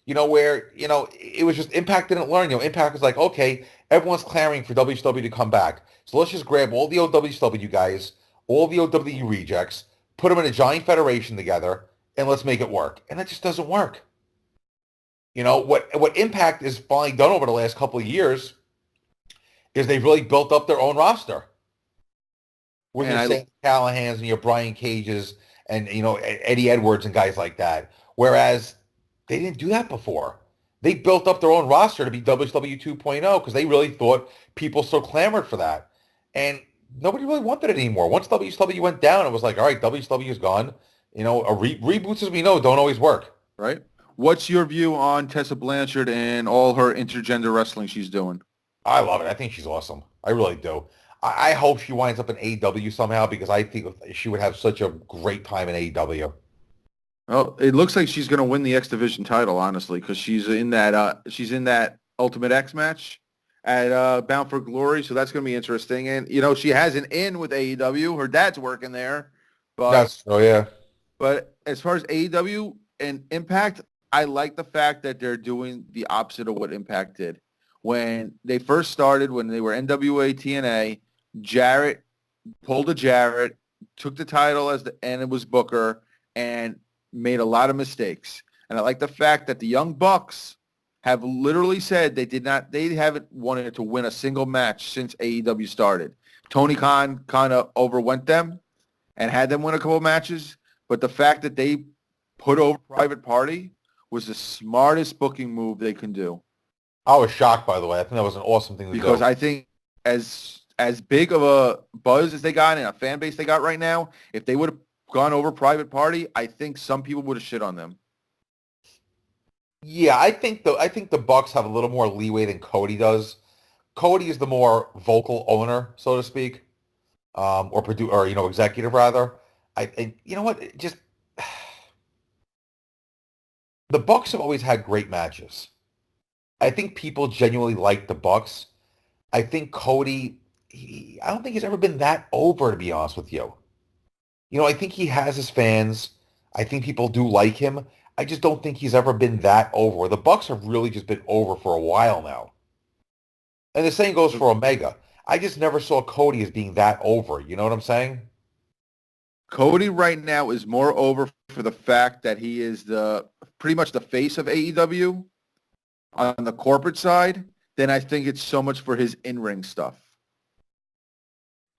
where, it was just Impact didn't learn. Impact was like, okay, everyone's clamoring for WCW to come back. So let's just grab all the old WCW guys, all the OWE rejects, put them in a giant federation together, and let's make it work. And that just doesn't work. You know, what Impact has finally done over the last couple of years is they've really built up their own roster with And your Sam Callahans and your Brian Cages and, you know, Eddie Edwards and guys like that. Whereas they didn't do that before. They built up their own roster to be WCW 2.0 because they really thought people still clamored for that. And nobody really wanted it anymore. Once WCW went down, it was like, all right, WCW is gone. You know, reboots, as we know, don't always work. right? What's your view on Tessa Blanchard and all her intergender wrestling she's doing? I love it. I think she's awesome. I really do. I hope she winds up in AEW somehow because I think she would have such a great time in AEW. Well, it looks like she's going to win the X Division title, honestly, because she's in that Ultimate X match at Bound for Glory, so that's going to be interesting. And you know, she has an in with AEW. Her dad's working there, but Yeah. but as far as AEW and Impact, I like the fact that they're doing the opposite of what Impact did when they first started. When they were NWA TNA, Jarrett pulled a Jarrett, took the title and it was Booker, and made a lot of mistakes. And I like the fact that the Young Bucks have literally said they haven't wanted to win a single match since AEW started. Tony Khan kind of overwent them and had them win a couple of matches, but the fact that they put over Private Party was the smartest booking move they can do. I was shocked, by the way. I think that was an awesome thing to do. Because I think as big of a buzz as they got and a fan base they got right now, if they would have gone over Private Party, I think some people would have shit on them. Yeah, I think the Bucks have a little more leeway than Cody does. Cody is the more vocal owner, so to speak, or you know, executive rather. And you know what? Just the Bucks have always had great matches. I think people genuinely like the Bucks. I think Cody, I don't think he's ever been that over, to be honest with you. You know, I think he has his fans. I think people do like him. I just don't think he's ever been that over. The Bucks have really just been over for a while now. And the same goes for Omega. I just never saw Cody as being that over. You know what I'm saying? Cody right now is more over for the fact that he is pretty much the face of AEW on the corporate side than I think it's so much for his in-ring stuff.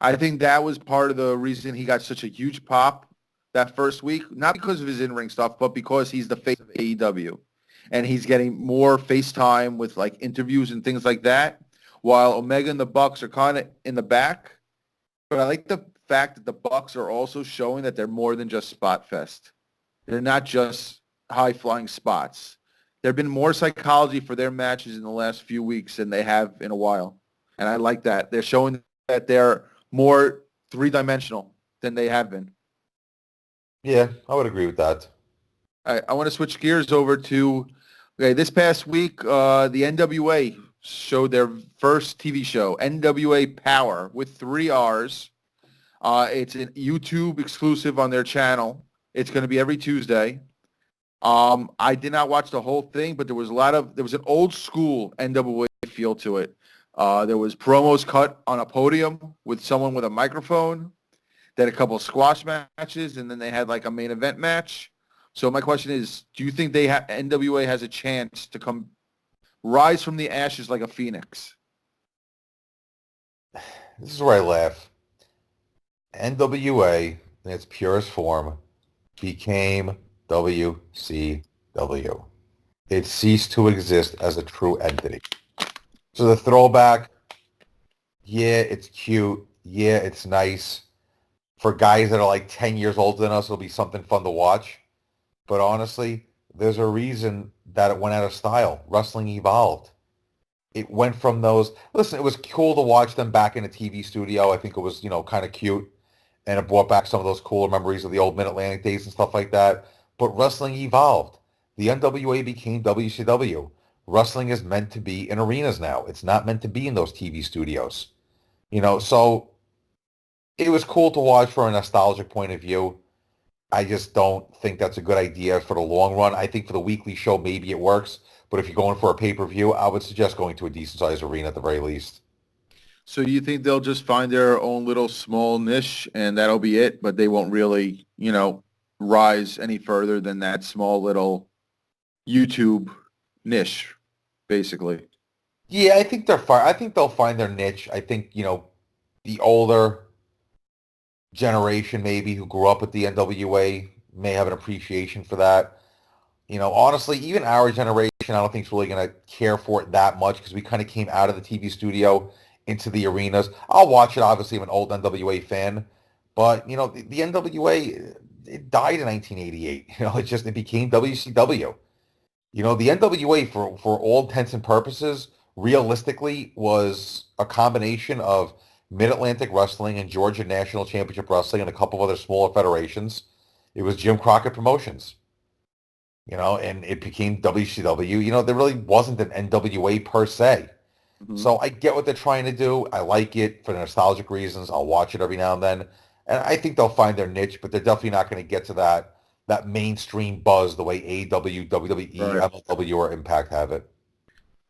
I think that was part of the reason he got such a huge pop that first week, not because of his in-ring stuff, but because he's the face of AEW. And he's getting more face time with like interviews and things like that, while Omega and the Bucks are kind of in the back. But I like the fact that the Bucks are also showing that they're more than just spot fest. They're not just high-flying spots. There have been more psychology for their matches in the last few weeks than they have in a while. And I like that. They're showing that they're more three-dimensional than they have been. Yeah, I would agree with that. I want to switch gears over to, this past week, the NWA showed their first TV show, NWA Power, with 3 R's. It's a YouTube exclusive on their channel. It's going to be every Tuesday. I did not watch the whole thing, but there was an old school NWA feel to it. There was promos cut on a podium with someone with a microphone. They had a couple of squash matches, and then they had like a main event match. So my question is, do you think NWA has a chance to rise from the ashes like a phoenix? This is where I laugh. NWA, in its purest form, became WCW. It ceased to exist as a true entity. So the throwback, yeah, it's cute. Yeah, it's nice. For guys that are like 10 years older than us, it'll be something fun to watch. But honestly, there's a reason that it went out of style. Wrestling evolved. It went from those... Listen, it was cool to watch them back in a TV studio. I think it was, kind of cute. And it brought back some of those cooler memories of the old Mid-Atlantic days and stuff like that. But wrestling evolved. The NWA became WCW. Wrestling is meant to be in arenas now. It's not meant to be in those TV studios. So it was cool to watch from a nostalgic point of view. I just don't think that's a good idea for the long run. I think for the weekly show, maybe it works. But if you're going for a pay-per-view, I would suggest going to a decent-sized arena at the very least. So you think they'll just find their own little small niche and that'll be it, but they won't really, rise any further than that small little YouTube niche, basically. Yeah, I think they're fine. I think they'll find their niche. I think, the older generation maybe who grew up with the NWA may have an appreciation for that. Honestly, even our generation, I don't think is really going to care for it that much because we kind of came out of the TV studio into the arenas. I'll watch it. Obviously, I'm an old NWA fan, but the NWA it died in 1988. It became WCW. The NWA for all intents and purposes, realistically, was a combination of Mid-Atlantic Wrestling and Georgia National Championship Wrestling and a couple of other smaller federations. It was Jim Crockett Promotions. And it became WCW. There really wasn't an NWA per se. Mm-hmm. So I get what they're trying to do. I like it for nostalgic reasons. I'll watch it every now and then. And I think they'll find their niche, but they're definitely not going to get to that mainstream buzz the way AEW, WWE, Right. MLW, or Impact have it.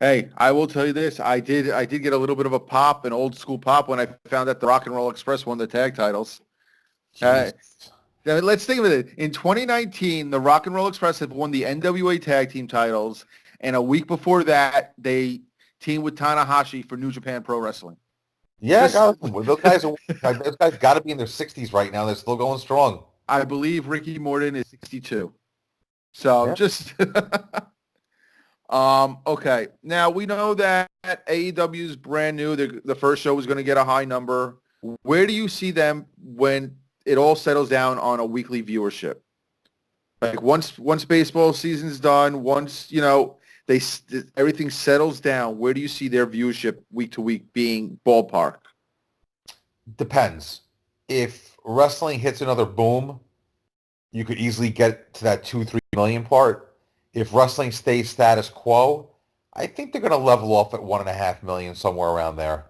Hey, I will tell you this. I did get a little bit of a pop, an old school pop, when I found that the Rock and Roll Express won the tag titles. Now, let's think of it. In 2019, the Rock and Roll Express had won the NWA Tag Team titles, and a week before that, they teamed with Tanahashi for New Japan Pro Wrestling. Yeah, those guys got to be in their 60s right now. They're still going strong. I believe Ricky Morton is 62. So Yeah. just okay. Now we know that AEW is brand new. The first show is going to get a high number. Where do you see them when it all settles down on a weekly viewership? Like once baseball season's done, once everything settles down, where do you see their viewership week to week being ballpark? Depends. If wrestling hits another boom, you could easily get to that 2-3 million part. If wrestling stays status quo, I think they're going to level off at 1.5 million, somewhere around there.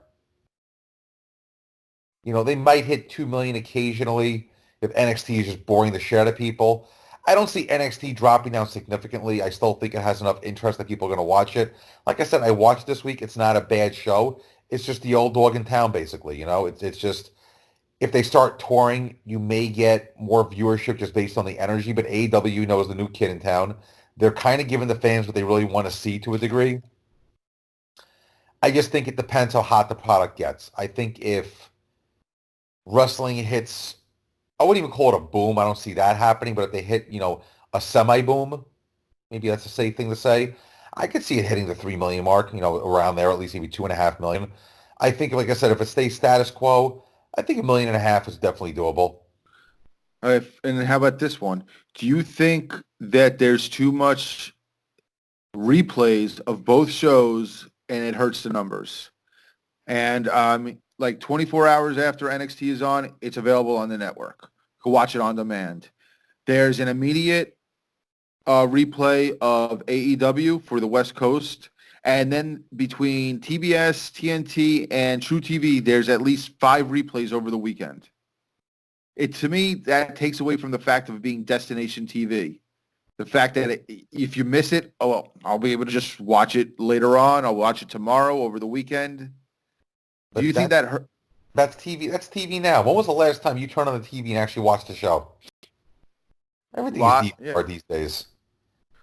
They might hit 2 million occasionally if NXT is just boring the shit out of people. I don't see NXT dropping down significantly. I still think it has enough interest that people are going to watch it. Like I said, I watched this week. It's not a bad show. It's just the old dog in town, basically. It's just, if they start touring, you may get more viewership just based on the energy. But AEW is the new kid in town. They're kind of giving the fans what they really want to see to a degree. I just think it depends how hot the product gets. I think if wrestling hits, I wouldn't even call it a boom. I don't see that happening. But if they hit, a semi-boom, maybe that's a safe thing to say, I could see it hitting the 3 million mark, around there, at least maybe 2.5 million. I think, like I said, if it stays status quo, I think 1.5 million is definitely doable. And how about this one? Do you think that there's too much replays of both shows and it hurts the numbers? And like 24 hours after NXT is on, it's available on the network. You can watch it on demand. There's an immediate replay of AEW for the West Coast. And then between TBS, TNT, and True TV, there's at least 5 replays over the weekend. To me, that takes away from the fact of it being destination TV. The fact that if you miss it, I'll be able to just watch it later on. I'll watch it tomorrow over the weekend. But do you think that hurt? That's TV. That's TV now. When was the last time you turned on the TV and actually watched the show? Everything is DVR these days.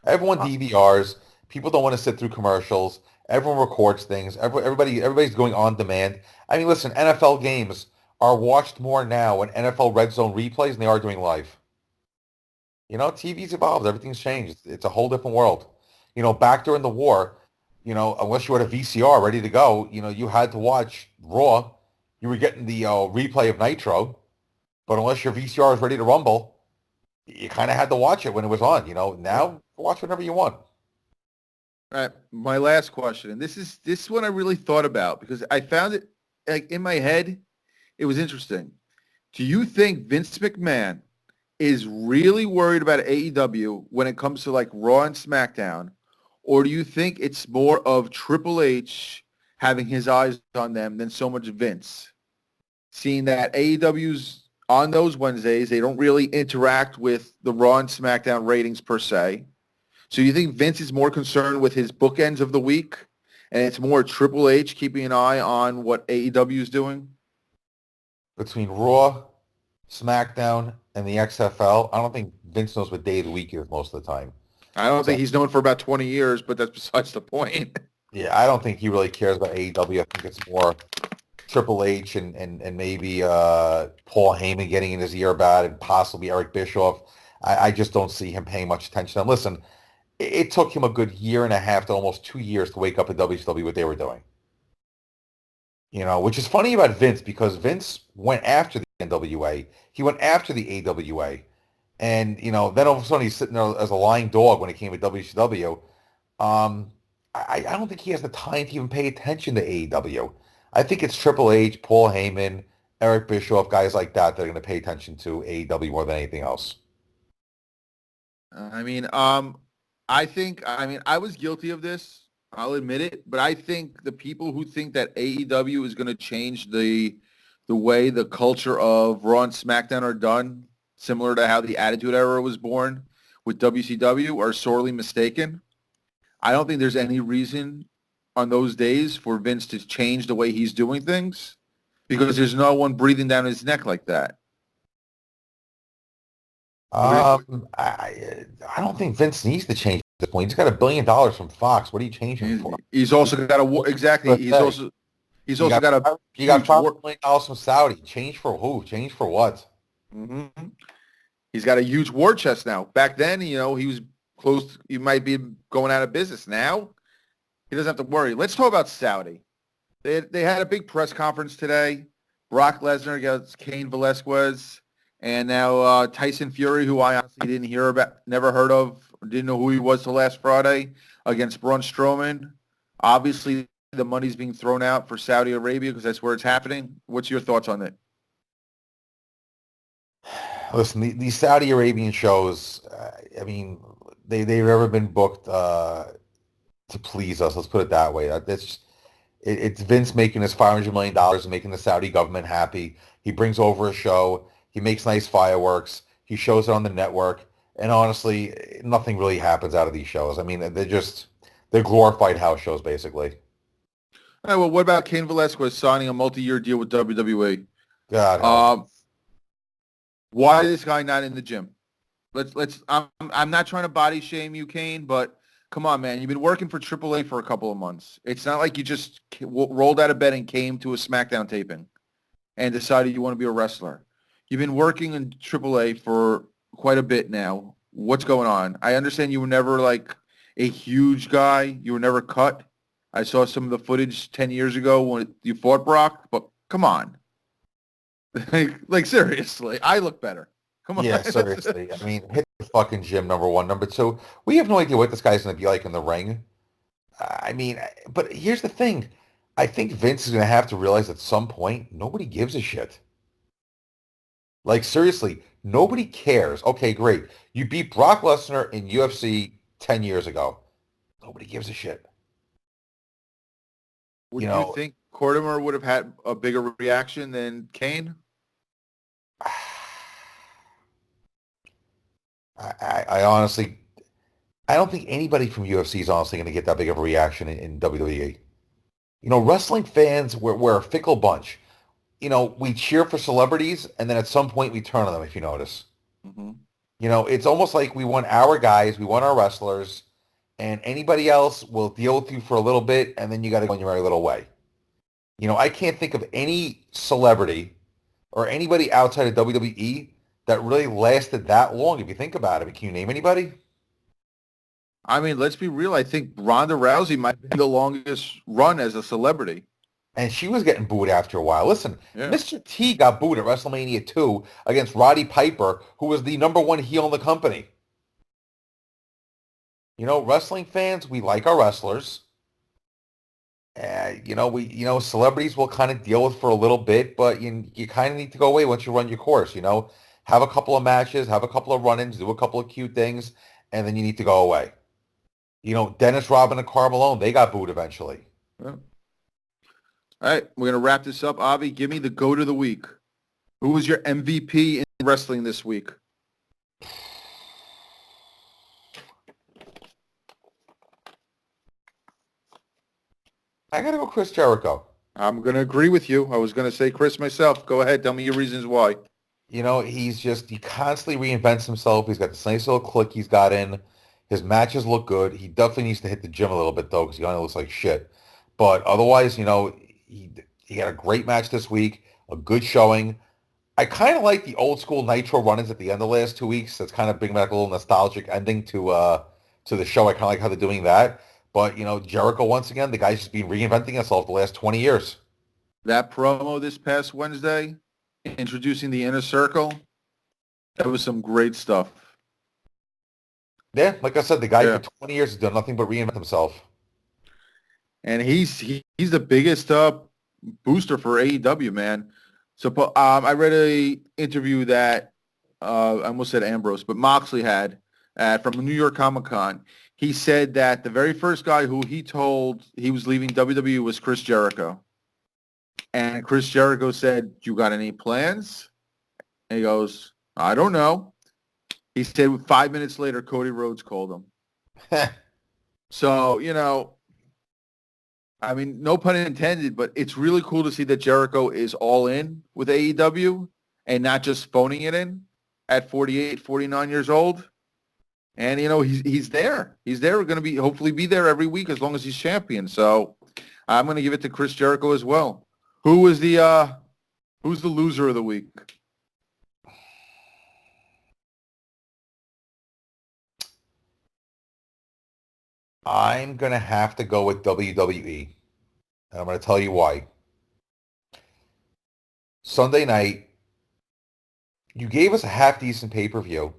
Everyone DVRs. People don't want to sit through commercials. Everyone records things. Everybody's going on demand. I mean, listen, NFL games are watched more now in NFL Red Zone replays than they are doing live. TV's evolved. Everything's changed. It's a whole different world. Back during the war, unless you had a VCR ready to go, you had to watch Raw. You were getting the replay of Nitro. But unless your VCR is ready to rumble, you kind of had to watch it when it was on. Now watch whenever you want. All right. My last question, and this is one I really thought about because I found it like in my head. It was interesting. Do you think Vince McMahon is really worried about AEW when it comes to like Raw and SmackDown, or do you think it's more of Triple H having his eyes on them than so much Vince? Seeing that AEW's on those Wednesdays, they don't really interact with the Raw and SmackDown ratings per se. So you think Vince is more concerned with his bookends of the week, and it's more Triple H keeping an eye on what AEW is doing? Between Raw, SmackDown, and the XFL, I don't think Vince knows what day of the week is most of the time. I don't think So, he's known for about 20 years, but that's besides the point. yeah, I don't think he really cares about AEW. I think it's more Triple H and maybe Paul Heyman getting in his ear about it, and possibly Eric Bischoff. I just don't see him paying much attention. And listen, it took him a good year and a half to almost 2 years to wake up at WCW what they were doing. Which is funny about Vince because Vince went after the NWA. He went after the AWA. And, then all of a sudden he's sitting there as a lying dog when it came to WCW. I don't think he has the time to even pay attention to AEW. I think it's Triple H, Paul Heyman, Eric Bischoff, guys like that that are going to pay attention to AEW more than anything else. I was guilty of this. I'll admit it, but I think the people who think that AEW is going to change the way the culture of Raw and SmackDown are done, similar to how the Attitude Era was born with WCW, are sorely mistaken. I don't think there's any reason on those days for Vince to change the way he's doing things because there's no one breathing down his neck like that. I don't think Vince needs to change at this point. He's got $1 billion from Fox. What are you changing for? He's also got exactly. He's also got a. You got $5 million from Saudi. Change for who? Change for what? Mm-hmm. He's got a huge war chest now. Back then, he was close. He might be going out of business now. He doesn't have to worry. Let's talk about Saudi. They had a big press conference today. Brock Lesnar against Cain Velasquez. And now Tyson Fury, who I honestly didn't hear about, never heard of, didn't know who he was till last Friday, against Braun Strowman. Obviously, the money's being thrown out for Saudi Arabia because that's where it's happening. What's your thoughts on it? Listen, these Saudi Arabian shows, they've never been booked to please us. Let's put it that way. It's Vince making his $500 million and making the Saudi government happy. He brings over a show. He makes nice fireworks. He shows it on the network. And honestly, nothing really happens out of these shows. They're glorified house shows, basically. All right, well, what about Cain Velasquez signing a multi-year deal with WWE? God. Why is this guy not in the gym? I'm not trying to body shame you, Cain, but come on, man. You've been working for AAA for a couple of months. It's not like you just rolled out of bed and came to a SmackDown taping and decided you want to be a wrestler. You've been working in AAA for quite a bit now. What's going on? I understand you were never like a huge guy. You were never cut. I saw some of the footage 10 years ago when you fought Brock, but come on. like seriously, I look better. Come on. Yeah, seriously. Hit the fucking gym, number one. Number two, we have no idea what this guy's going to be like in the ring. But here's the thing. I think Vince is going to have to realize at some point, nobody gives a shit. Like, seriously, nobody cares. Okay, great. You beat Brock Lesnar in UFC 10 years ago. Nobody gives a shit. Would you think Cordemer would have had a bigger reaction than Cain? I honestly, I don't think anybody from UFC is honestly going to get that big of a reaction in WWE. Wrestling fans, we're a fickle bunch. We cheer for celebrities, and then at some point we turn on them, if you notice. Mm-hmm. It's almost like we want our guys, we want our wrestlers, and anybody else will deal with you for a little bit, and then you got to go in your very little way. I can't think of any celebrity or anybody outside of WWE that really lasted that long, if you think about it. Can you name anybody? Let's be real. I think Ronda Rousey might be the longest run as a celebrity. And she was getting booed after a while. Listen, yeah. Mr. T got booed at WrestleMania 2 against Roddy Piper, who was the number one heel in the company. Wrestling fans, we like our wrestlers. Celebrities will kind of deal with for a little bit, but you kind of need to go away once you run your course. Have a couple of matches, have a couple of run-ins, do a couple of cute things, and then you need to go away. Dennis Rodman and Karl Malone, they got booed eventually. Yeah. All right, we're going to wrap this up. Avi, give me the GOAT of the week. Who was your MVP in wrestling this week? I got to go Chris Jericho. I'm going to agree with you. I was going to say Chris myself. Go ahead. Tell me your reasons why. He constantly reinvents himself. He's got this nice little clique he's got in. His matches look good. He definitely needs to hit the gym a little bit, though, because he only looks like shit. But otherwise, he had a great match this week, a good showing. I kind of like the old school Nitro run-ins at the end of the last 2 weeks. That's kind of bringing back a little nostalgic ending to the show. I kind of like how they're doing that. But, Jericho, once again, the guy's just been reinventing himself the last 20 years. That promo this past Wednesday, introducing the Inner Circle, that was some great stuff. Yeah, like I said, the guy for 20 years has done nothing but reinvent himself. And he's the biggest booster for AEW, man. So I read a interview that I almost said Ambrose, but Moxley had from the New York Comic Con. He said that the very first guy who he told he was leaving WWE was Chris Jericho. And Chris Jericho said, "You got any plans?" And he goes, "I don't know." He said 5 minutes later, Cody Rhodes called him. So, I mean, no pun intended, but it's really cool to see that Jericho is all in with AEW and not just phoning it in at 48, 49 years old. And, he's there. He's there. We're going to hopefully be there every week as long as he's champion. So I'm going to give it to Chris Jericho as well. Who's the loser of the week? I'm going to have to go with WWE, and I'm going to tell you why. Sunday night, you gave us a half-decent pay-per-view,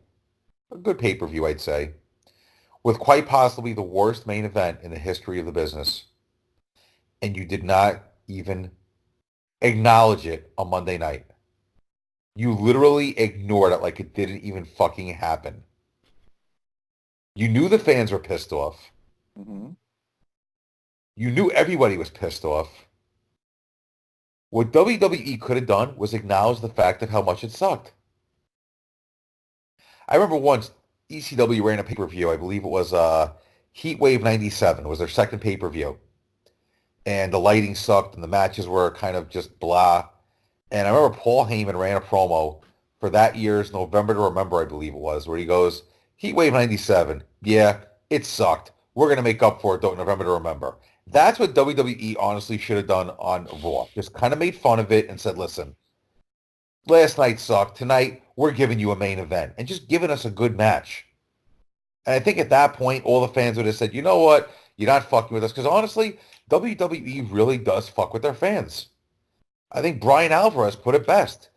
a good pay-per-view, I'd say, with quite possibly the worst main event in the history of the business, and you did not even acknowledge it on Monday night. You literally ignored it like it didn't even fucking happen. You knew the fans were pissed off. Mm-hmm. You knew everybody was pissed off. What WWE could have done was acknowledge the fact of how much it sucked. I remember once ECW ran a pay-per-view. I believe it was Heat Wave 97. It was their second pay-per-view. And the lighting sucked and the matches were kind of just blah. And I remember Paul Heyman ran a promo for that year's November to Remember, I believe it was, where he goes, Heat Wave 97, yeah, it sucked. We're going to make up for it, though, November to Remember. That's what WWE honestly should have done on Raw. Just kind of made fun of it and said, listen, last night sucked. Tonight, we're giving you a main event. And just giving us a good match. And I think at that point, all the fans would have said, you know what? You're not fucking with us. Because honestly, WWE really does fuck with their fans. I think Brian Alvarez put it best.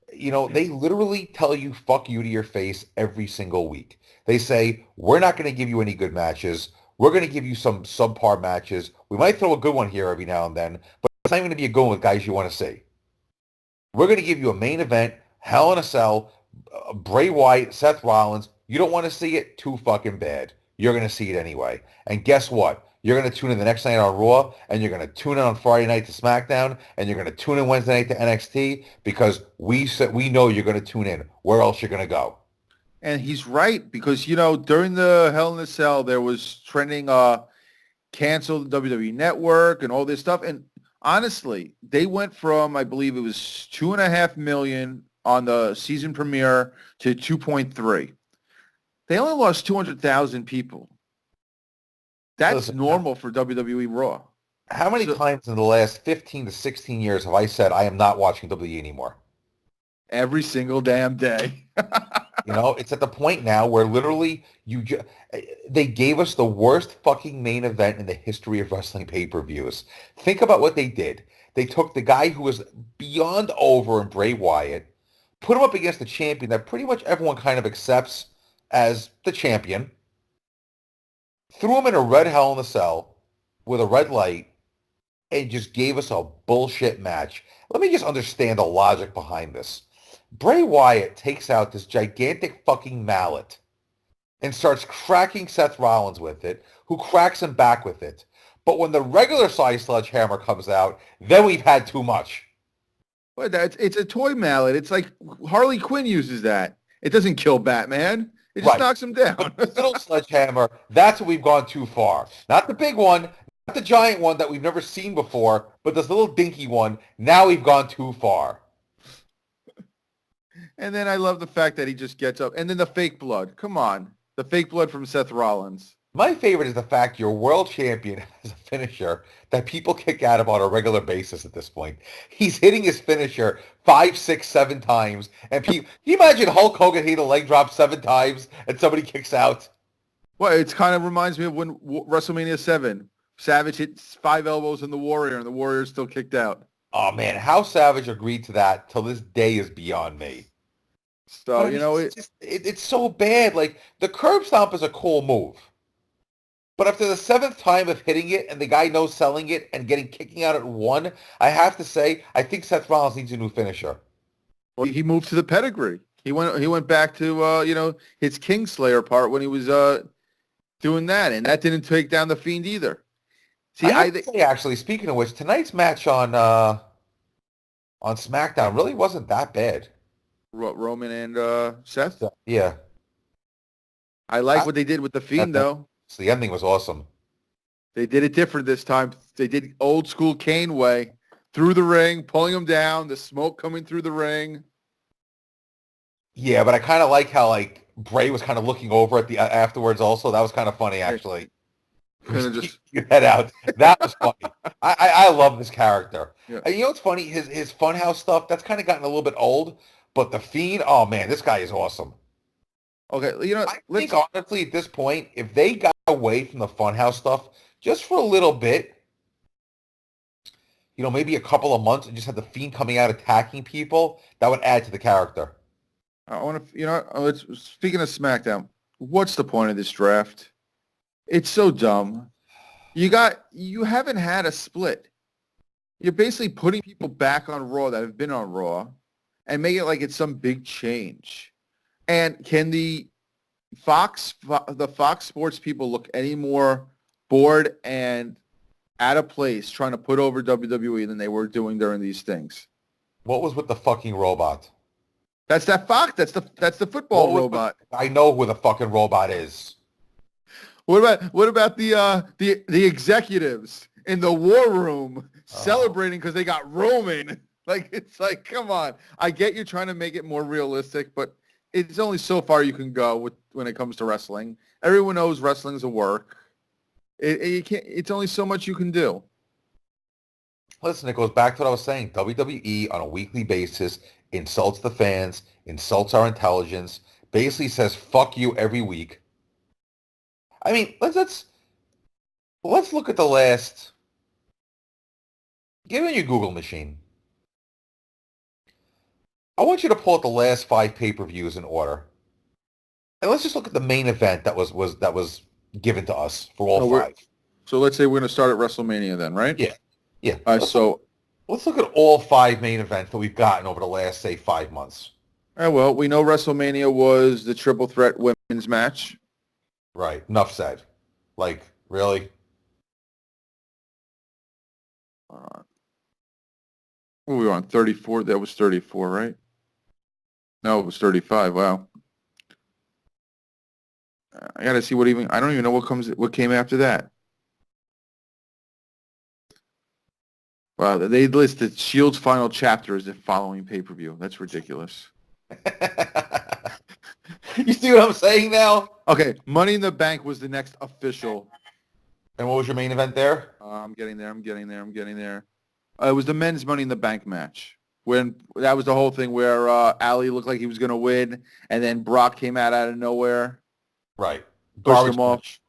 They literally tell you fuck you to your face every single week. They say, we're not going to give you any good matches. We're going to give you some subpar matches. We might throw a good one here every now and then, but it's not going to be a good one with guys you want to see. We're going to give you a main event, Hell in a Cell, Bray Wyatt, Seth Rollins. You don't want to see it? Too fucking bad. You're going to see it anyway. And guess what? You're going to tune in the next night on Raw, and you're going to tune in on Friday night to SmackDown, and you're going to tune in Wednesday night to NXT because we know you're going to tune in. Where else you're going to go? And he's right because, during the Hell in a Cell, there was trending cancel the WWE Network and all this stuff. And honestly, they went from, I believe it was 2.5 million on the season premiere to 2.3. They only lost 200,000 people. That's normal for WWE Raw. How many times in the last 15 to 16 years have I said I am not watching WWE anymore? Every single damn day. It's at the point now where literally they gave us the worst fucking main event in the history of wrestling pay-per-views. Think about what they did. They took the guy who was beyond over in Bray Wyatt, put him up against the champion that pretty much everyone kind of accepts as the champion, threw him in a red Hell in a Cell with a red light, and just gave us a bullshit match. Let me just understand the logic behind this. Bray Wyatt takes out this gigantic fucking mallet and starts cracking Seth Rollins with it, who cracks him back with it. But when the regular size sledgehammer comes out, then we've had too much. But it's a toy mallet. It's like Harley Quinn uses that. It doesn't kill Batman. It just knocks him down. But the little sledgehammer, that's what we've gone too far. Not the big one, not the giant one that we've never seen before, but this little dinky one, now we've gone too far. And then I love the fact that he just gets up. And then the fake blood. Come on. The fake blood from Seth Rollins. My favorite is the fact your world champion has a finisher that people kick out of on a regular basis at this point. He's hitting his finisher 5, 6, 7 times. And people, can you imagine Hulk Hogan hitting a leg drop 7 times and somebody kicks out? Well, it kind of reminds me of when WrestleMania 7, Savage hit 5 elbows in the Warrior, and the Warrior still kicked out. Oh, man, how Savage agreed to that till this day is beyond me. So, it's so bad. Like, the curb stomp is a cool move. But after the 7th time of hitting it and the guy knows selling it and kicking out at 1, I have to say, I think Seth Rollins needs a new finisher. Well, he moved to the pedigree. He went back to, his Kingslayer part when he was doing that, and that didn't take down The Fiend either. See, I have to say, actually, speaking of which, tonight's match on SmackDown really wasn't that bad. Roman and Seth? Yeah. I like what they did with The Fiend, though. The ending was awesome. They did it different this time. They did old school Kane way. Through the ring, pulling him down, the smoke coming through the ring. Yeah, but I kind of like how, Bray was kind of looking over at the afterwards also. That was kind of funny, actually. Just your head out. That was funny. I love this character. Yeah. And you know what's funny? His Funhouse stuff, that's kind of gotten a little bit old. But The Fiend, oh, man, this guy is awesome. Okay, I think, honestly, at this point, if they got away from the Funhouse stuff just for a little bit, maybe a couple of months and just had The Fiend coming out attacking people, that would add to the character. I want to, speaking of SmackDown, what's the point of this draft? It's so dumb. You haven't had a split. You're basically putting people back on Raw that have been on Raw and make it like it's some big change. And can the Fox Sports people look any more bored and out of place trying to put over WWE than they were doing during these things? What was with the fucking robot? That's that Fox. That's the football robot. I know who the fucking robot is. What about the executives in the war room celebrating because they got Roman? It's like, come on. I get you trying to make it more realistic, but it's only so far you can go when it comes to wrestling. Everyone knows wrestling's a work. You can't. It's only so much you can do. Listen, it goes back to what I was saying. WWE on a weekly basis insults the fans, insults our intelligence, basically says "fuck you" every week. I mean, let's look at the last. Give me your Google machine. I want you to pull out the last 5 pay-per-views in order, and let's just look at the main event that was given to us for all 5. So let's say we're going to start at WrestleMania then, right? Yeah. All right, let's look at all 5 main events that we've gotten over the last, say, 5 months. All right, well, we know WrestleMania was the triple threat women's match. Right. Enough said. Really? We were on 34. That was 34, right? No, it was 35. Wow. I got to see I don't even know what came after that. Wow, they listed Shield's final chapter as the following pay-per-view. That's ridiculous. You see what I'm saying now? Okay, Money in the Bank was the next official. And what was your main event there? I'm getting there. It was the men's Money in the Bank match. When that was the whole thing where Ali looked like he was going to win, and then Brock came out of nowhere. Right. Pushed him off.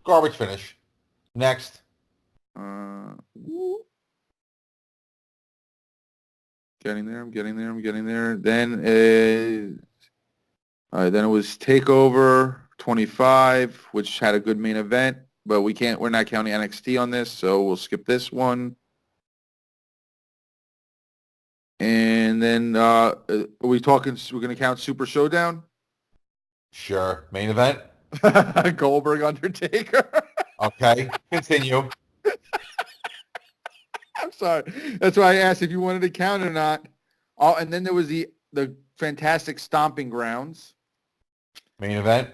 Garbage finish. Next. Getting there. Then then it was TakeOver 25, which had a good main event, but we're not counting NXT on this, so we'll skip this one. And then we're going to count Super Showdown? Sure. Main event? Goldberg Undertaker. Okay. Continue. I'm sorry. That's why I asked if you wanted to count or not. Oh, and then there was the fantastic Stomping Grounds. Main event?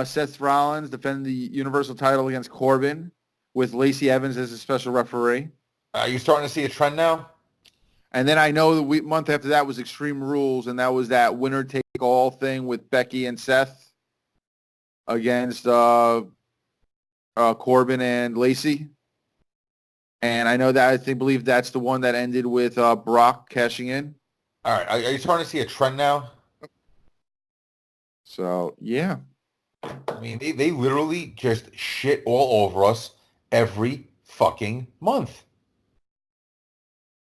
Seth Rollins defending the Universal title against Corbin with Lacey Evans as a special referee. Are you starting to see a trend now? And then I know the month after that was Extreme Rules, and that was that winner-take-all thing with Becky and Seth. against Corbin and Lacey. And I know that believe that's the one that ended with Brock cashing in. All right. Are you starting to see a trend now? So, yeah. I mean, they literally just shit all over us every fucking month.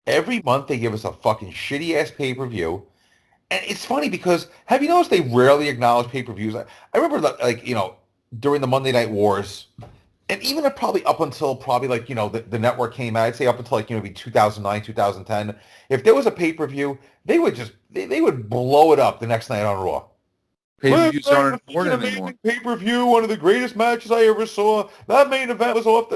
Every month they give us a fucking shitty-ass pay-per-view. And it's funny because have you noticed they rarely acknowledge pay-per-views? I remember, like, during the Monday Night Wars, and even probably up until the network came out, I'd say up until maybe 2009, 2010, if there was a pay-per-view, they would just, they would blow it up the next night on Raw. Pay-per-views aren't important anymore. Pay-per-view, one of the greatest matches I ever saw. That main event was off.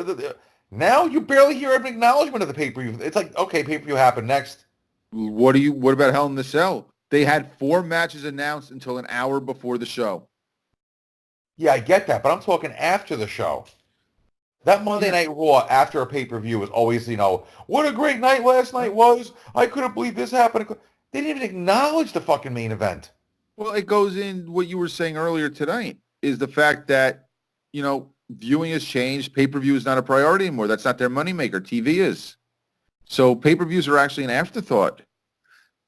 Now you barely hear an acknowledgement of the pay-per-view. It's like, okay, pay-per-view happened next. What about Hell in the Cell? They had 4 matches announced until an hour before the show. Yeah, I get that, but I'm talking after the show. That Monday Night Raw after a pay-per-view was always, what a great night last night was. I couldn't believe this happened. They didn't even acknowledge the fucking main event. Well, it goes in what you were saying earlier tonight is the fact that, viewing has changed. Pay-per-view is not a priority anymore. That's not their moneymaker. TV is. So pay-per-views are actually an afterthought.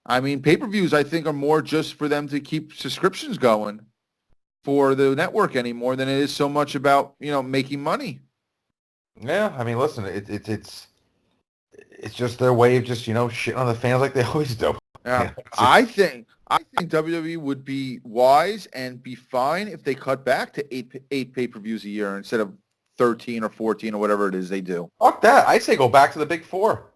I mean, pay-per-views, I think, are more just for them to keep subscriptions going for the network anymore than it is so much about, making money. Yeah, I mean, listen, it's just their way of just, shitting on the fans like they always do. Yeah. I think WWE would be wise and be fine if they cut back to eight pay-per-views a year instead of 13 or 14 or whatever it is they do. Fuck that. I say go back to the Big Four.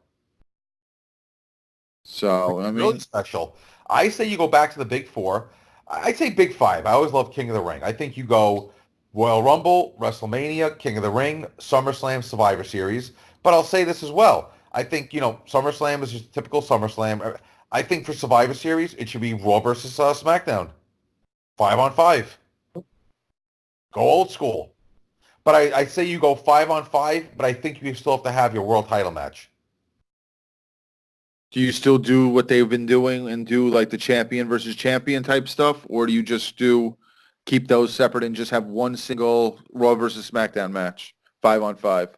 So, I mean... Really special. I say you go back to the Big Four. I'd say Big Five. I always love King of the Ring. I think you go Royal Rumble, WrestleMania, King of the Ring, SummerSlam, Survivor Series. But I'll say this as well. I think, SummerSlam is just typical SummerSlam. I think for Survivor Series, it should be Raw versus SmackDown. 5-on-5. Go old school. But I say you go 5-on-5, but I think you still have to have your world title match. Do you still do what they've been doing and do like the champion versus champion type stuff? Or do you just keep those separate and just have one single Raw versus SmackDown match, 5-on-5?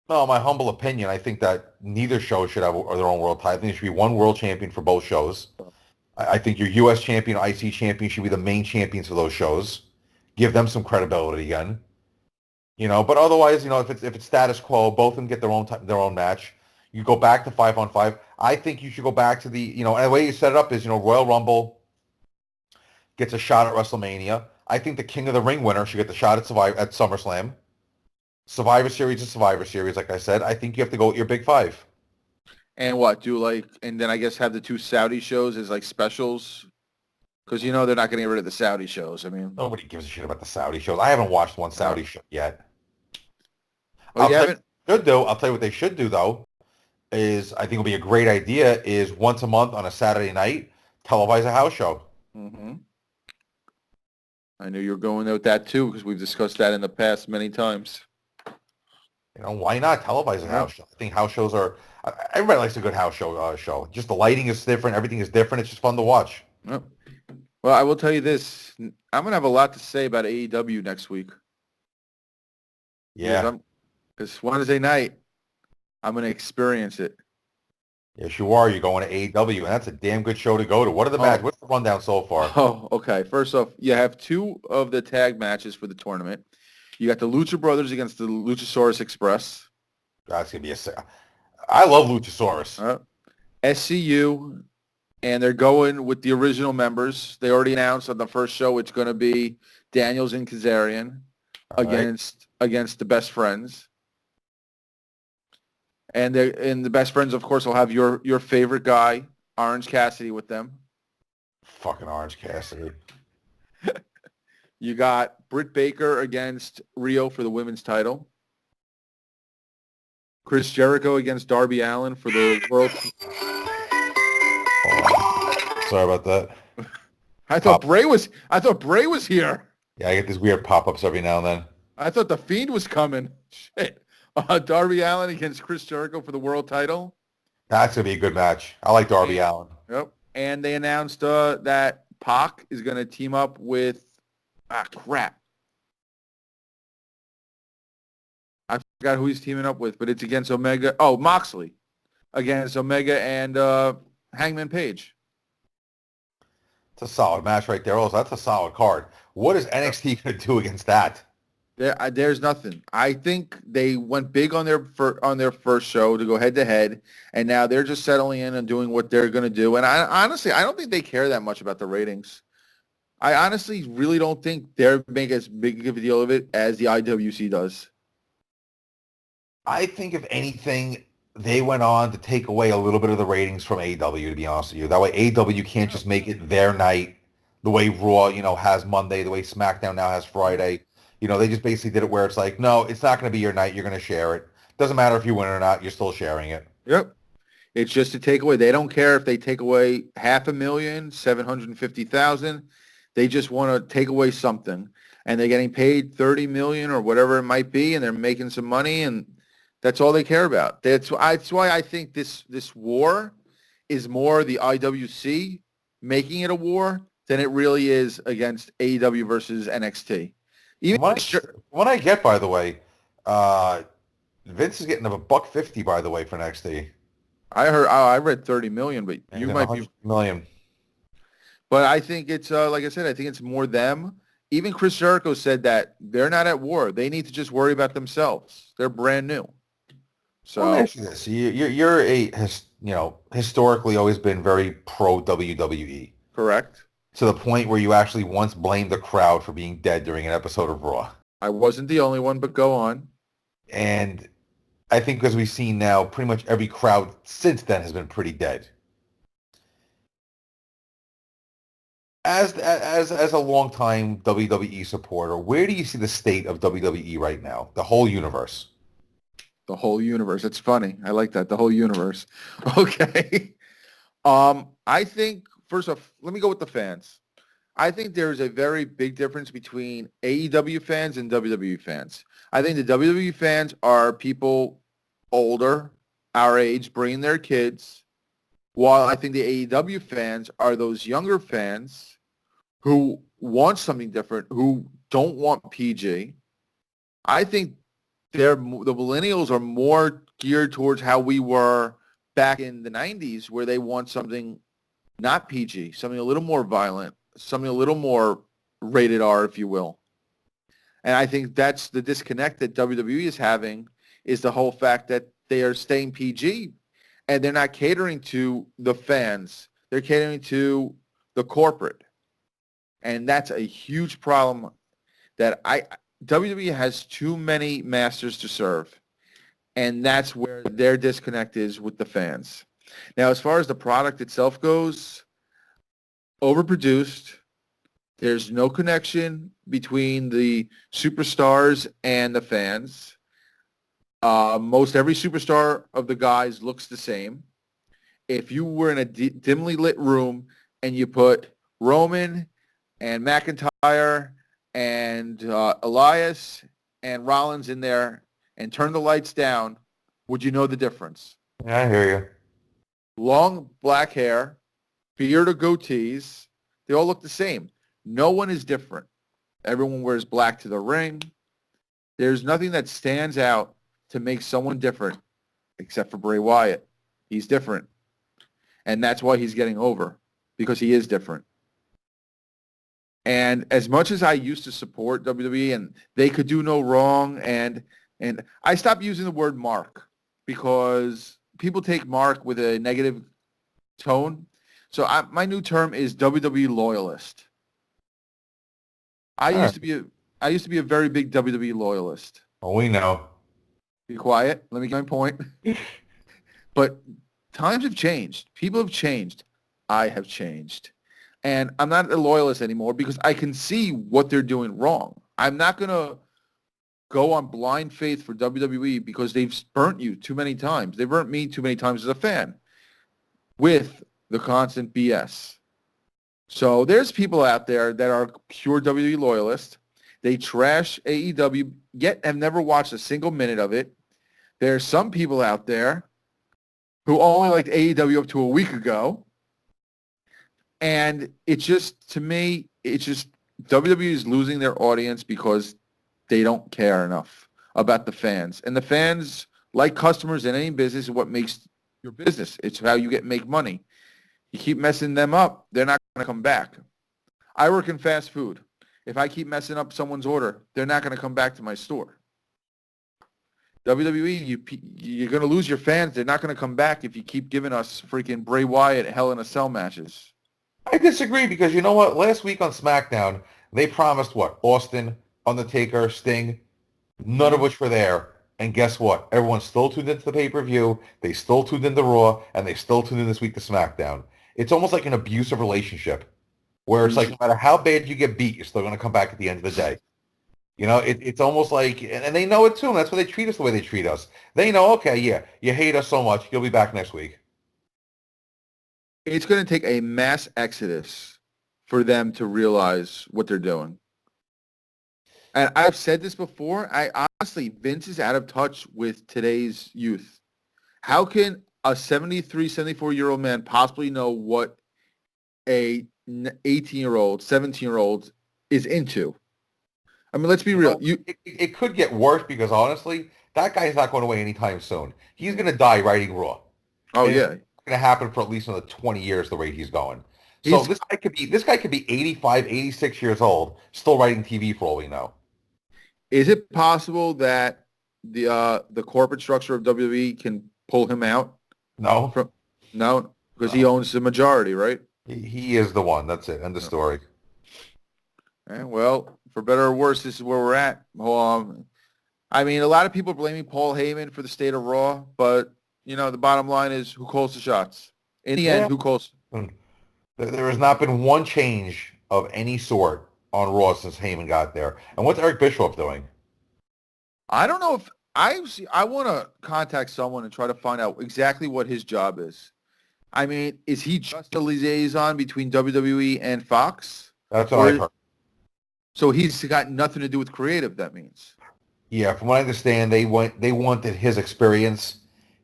No, my humble opinion, I think that neither show should have their own world title. I think there should be one world champion for both shows. I think your U.S. champion, IC champion should be the main champions for those shows. Give them some credibility again. But otherwise, if it's status quo, both of them get their own match. You go back to 5-on-5. I think you should go back to the, and the way you set it up is, Royal Rumble gets a shot at WrestleMania. I think the King of the Ring winner should get the shot at SummerSlam. Survivor Series is Survivor Series, like I said. I think you have to go with your Big Five. And what, and then I guess have the 2 Saudi shows as like specials? Because they're not going to get rid of the Saudi shows. I mean, nobody gives a shit about the Saudi shows. I haven't watched one Saudi show yet. Oh, you haven't? I'll tell you what they should do, though, is I think it'll be a great idea is once a month on a Saturday night, televise a house show. Mm-hmm. I knew you were going there with that, too, because we've discussed that in the past many times. Why not televise a house show? I think house shows are... Everybody likes a good house show. Just the lighting is different. Everything is different. It's just fun to watch. Yep. Well, I will tell you this. I'm going to have a lot to say about AEW next week. Yeah. Because Wednesday night, I'm going to experience it. Yes, you are. You're going to AEW, and that's a damn good show to go to. What are the matches? What's the rundown so far? Oh, okay. First off, you have 2 of the tag matches for the tournament. You got the Lucha Brothers against the Luchasaurus Express. That's going to be I love Luchasaurus. SCU, and they're going with the original members. They already announced on the first show it's going to be Daniels and Kazarian against the Best Friends. And the Best Friends, of course, will have your favorite guy, Orange Cassidy, with them. Fucking Orange Cassidy. You got Britt Baker against Rio for the women's title. Chris Jericho against Darby Allin for the world. Oh, sorry about that. I thought Bray was here. Yeah, I get these weird pop-ups every now and then. I thought the Fiend was coming. Shit. Darby Allin against Chris Jericho for the world title. That's going to be a good match. I like Darby Allin. Yep. And they announced that Pac is going to team up with Crap. I forgot who he's teaming up with, but it's against Omega. Oh, Moxley against Omega and Hangman Page. It's a solid match right there. Also, that's a solid card. What is NXT going to do against that? There's nothing. I think they went big on their first show to go head to head, and now they're just settling in and doing what they're going to do. And I honestly don't think they care that much about the ratings. I honestly really don't think they're making as big of a deal of it as the IWC does. I think if anything, they went on to take away a little bit of the ratings from AEW, to be honest with you. That way AEW can't just make it their night the way Raw, has Monday, the way SmackDown now has Friday. They just basically did it where it's like, no, it's not going to be your night. You're going to share it. Doesn't matter if you win or not. You're still sharing it. Yep. It's just a takeaway. They don't care if they take away 500,000, 750,000. They just want to take away something. And they're getting paid $30 million or whatever it might be, and they're making some money, and that's all they care about. That's why I think this war is more the IWC making it a war than it really is against AEW versus NXT. Even what I get, by the way, Vince is getting $150, by the way, for NXT. I read 30 million, but you might be million. But I think it's like I said, I think it's more them. Even Chris Jericho said that they're not at war. They need to just worry about themselves. They're brand new. So let me ask you this: you're historically always been very pro WWE. Correct. To the point where you actually once blamed the crowd for being dead during an episode of Raw. I wasn't the only one, but go on. And I think as we've seen now, pretty much every crowd since then has been pretty dead. As a longtime WWE supporter, where do you see the state of WWE right now? The whole universe. The whole universe. It's funny. I like that. The whole universe. Okay. I think, first off, let me go with the fans. I think there's a very big difference between AEW fans and WWE fans. I think the WWE fans are people older, our age, bringing their kids, while I think the AEW fans are those younger fans who want something different, who don't want PG. I think the millennials are more geared towards how we were back in the 90s, where they want something not PG, something a little more violent, something a little more rated R, if you will. And I think that's the disconnect that WWE is having, is the whole fact that they are staying PG and they're not catering to the fans. They're catering to the corporate. And that's a huge problem that WWE has too many masters to serve. And that's where their disconnect is with the fans. Now, as far as the product itself goes, overproduced. There's no connection between the superstars and the fans. Most every superstar of the guys looks the same. If you were in a dimly lit room and you put Roman and McIntyre and Elias and Rollins in there and turn the lights down, would you know the difference? Yeah, I hear you. Long black hair, beard or goatees, they all look the same. No one is different. Everyone wears black to the ring. There's nothing that stands out to make someone different except for Bray Wyatt. He's different. And that's why he's getting over, because he is different. And as much as I used to support WWE and they could do no wrong, and I stopped using the word mark because people take mark with a negative tone. So my new term is WWE loyalist. I used to be a very big WWE loyalist. Oh, we know. Be quiet. Let me get my point. But times have changed. People have changed. I have changed. And I'm not a loyalist anymore because I can see what they're doing wrong. I'm not going to go on blind faith for WWE because they've burnt you too many times. They burnt me too many times as a fan with the constant BS. So there's people out there that are pure WWE loyalists. They trash AEW, yet have never watched a single minute of it. There's some people out there who only liked AEW up to a week ago. And it just, to me, it's just WWE is losing their audience because they don't care enough about the fans. And the fans, like customers in any business, is what makes your business. It's how you make money. You keep messing them up, they're not going to come back. I work in fast food. If I keep messing up someone's order, they're not going to come back to my store. WWE, you're going to lose your fans. They're not going to come back if you keep giving us freaking Bray Wyatt Hell in a Cell matches. I disagree because you know what? Last week on SmackDown, they promised what? Austin, Undertaker, Sting, none of which were there. And guess what? Everyone's still tuned into the pay-per-view. They still tuned into Raw, and they still tuned in this week to SmackDown. It's almost like an abusive relationship where it's like no matter how bad you get beat, you're still going to come back at the end of the day. You know, it's almost like, and they know it too, and that's why they treat us the way they treat us. They know, okay, yeah, you hate us so much, you'll be back next week. It's going to take a mass exodus for them to realize what they're doing. And I've said this before, honestly, Vince is out of touch with today's youth. How can a 73, 74-year-old man possibly know what a 18-year-old, 17-year-old is into? I mean, let's be real. It could get worse because, honestly, that guy's not going away anytime soon. He's going to die writing Raw. Oh, and yeah. It's going to happen for at least another 20 years the rate he's going. So this guy could be 85, 86 years old, still writing TV for all we know. Is it possible that the corporate structure of WWE can pull him out? No. No, because he owns the majority, right? He is the one. That's it. End of story. Well, for better or worse, this is where we're at. I mean, a lot of people are blaming Paul Heyman for the state of Raw, but, you know, the bottom line is who calls the shots? In the end, who calls? There has not been one change of any sort on Raw since Heyman got there. And what's Eric Bischoff doing? I don't know if I want to contact someone and try to find out exactly what his job is. I mean, is he just a liaison between WWE and Fox? That's what I've heard. So he's got nothing to do with creative, that means. Yeah, from what I understand, they wanted his experience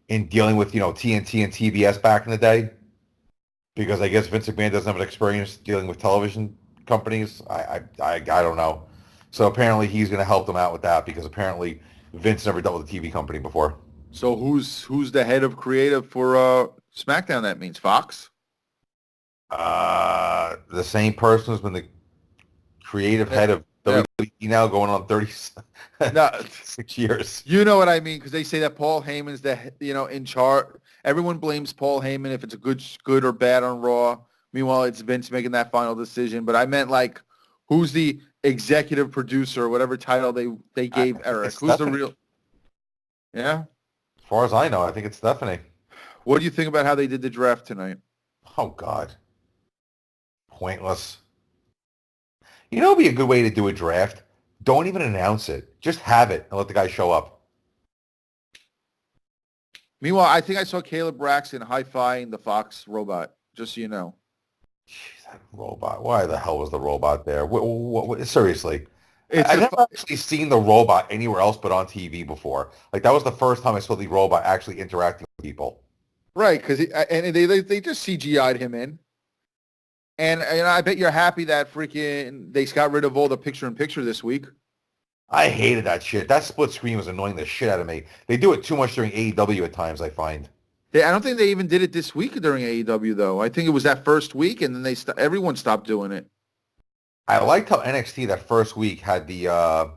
in dealing with, TNT and TBS back in the day. Because I guess Vince McMahon doesn't have an experience dealing with television companies. I don't know. So apparently he's going to help them out with that because apparently Vince never dealt with a TV company before. So who's the head of creative for SmackDown? That means Fox? The same person who's been the creative head of WWE now going on 36 years. You know what I mean, because they say that Paul Heyman's in charge. Everyone blames Paul Heyman if it's a good or bad on Raw. Meanwhile, it's Vince making that final decision. But I meant like, who's the executive producer, whatever title they gave Eric? Who's Stephanie. The real? Yeah. As far as I know, I think it's Stephanie. What do you think about how they did the draft tonight? Oh God, pointless. You know, it'd be a good way to do a draft. Don't even announce it. Just have it and let the guy show up. Meanwhile, I think I saw Caleb Braxton high-fiving the Fox robot, just so you know. Jeez, that robot. Why the hell was the robot there? Seriously. I've never actually seen the robot anywhere else but on TV before. Like, that was the first time I saw the robot actually interacting with people. Right, because they just CGI'd him in. And I bet you're happy that freaking they got rid of all the picture-in-picture this week. I hated that shit. That split screen was annoying the shit out of me. They do it too much during AEW at times, I find. I don't think they even did it this week during AEW, though. I think it was that first week, and then everyone stopped doing it. I liked how NXT that first week had the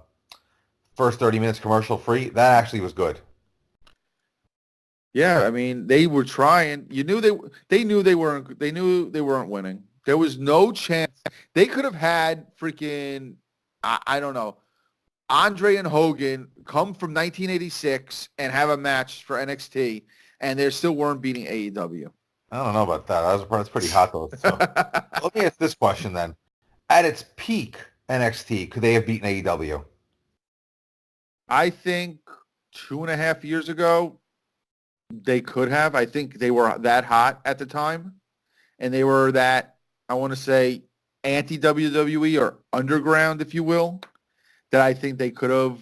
first 30 minutes commercial free. That actually was good. Yeah, I mean, they were trying. You knew they knew they weren't winning. There was no chance. They could have had freaking, I don't know, Andre and Hogan come from 1986 and have a match for NXT, and they still weren't beating AEW. I don't know about that. That's pretty hot, though. So. Let me ask this question, then. At its peak, NXT, could they have beaten AEW? I think 2.5 years ago, they could have. I think they were that hot at the time, and they were that, I want to say, anti-WWE or underground, if you will, that I think they could have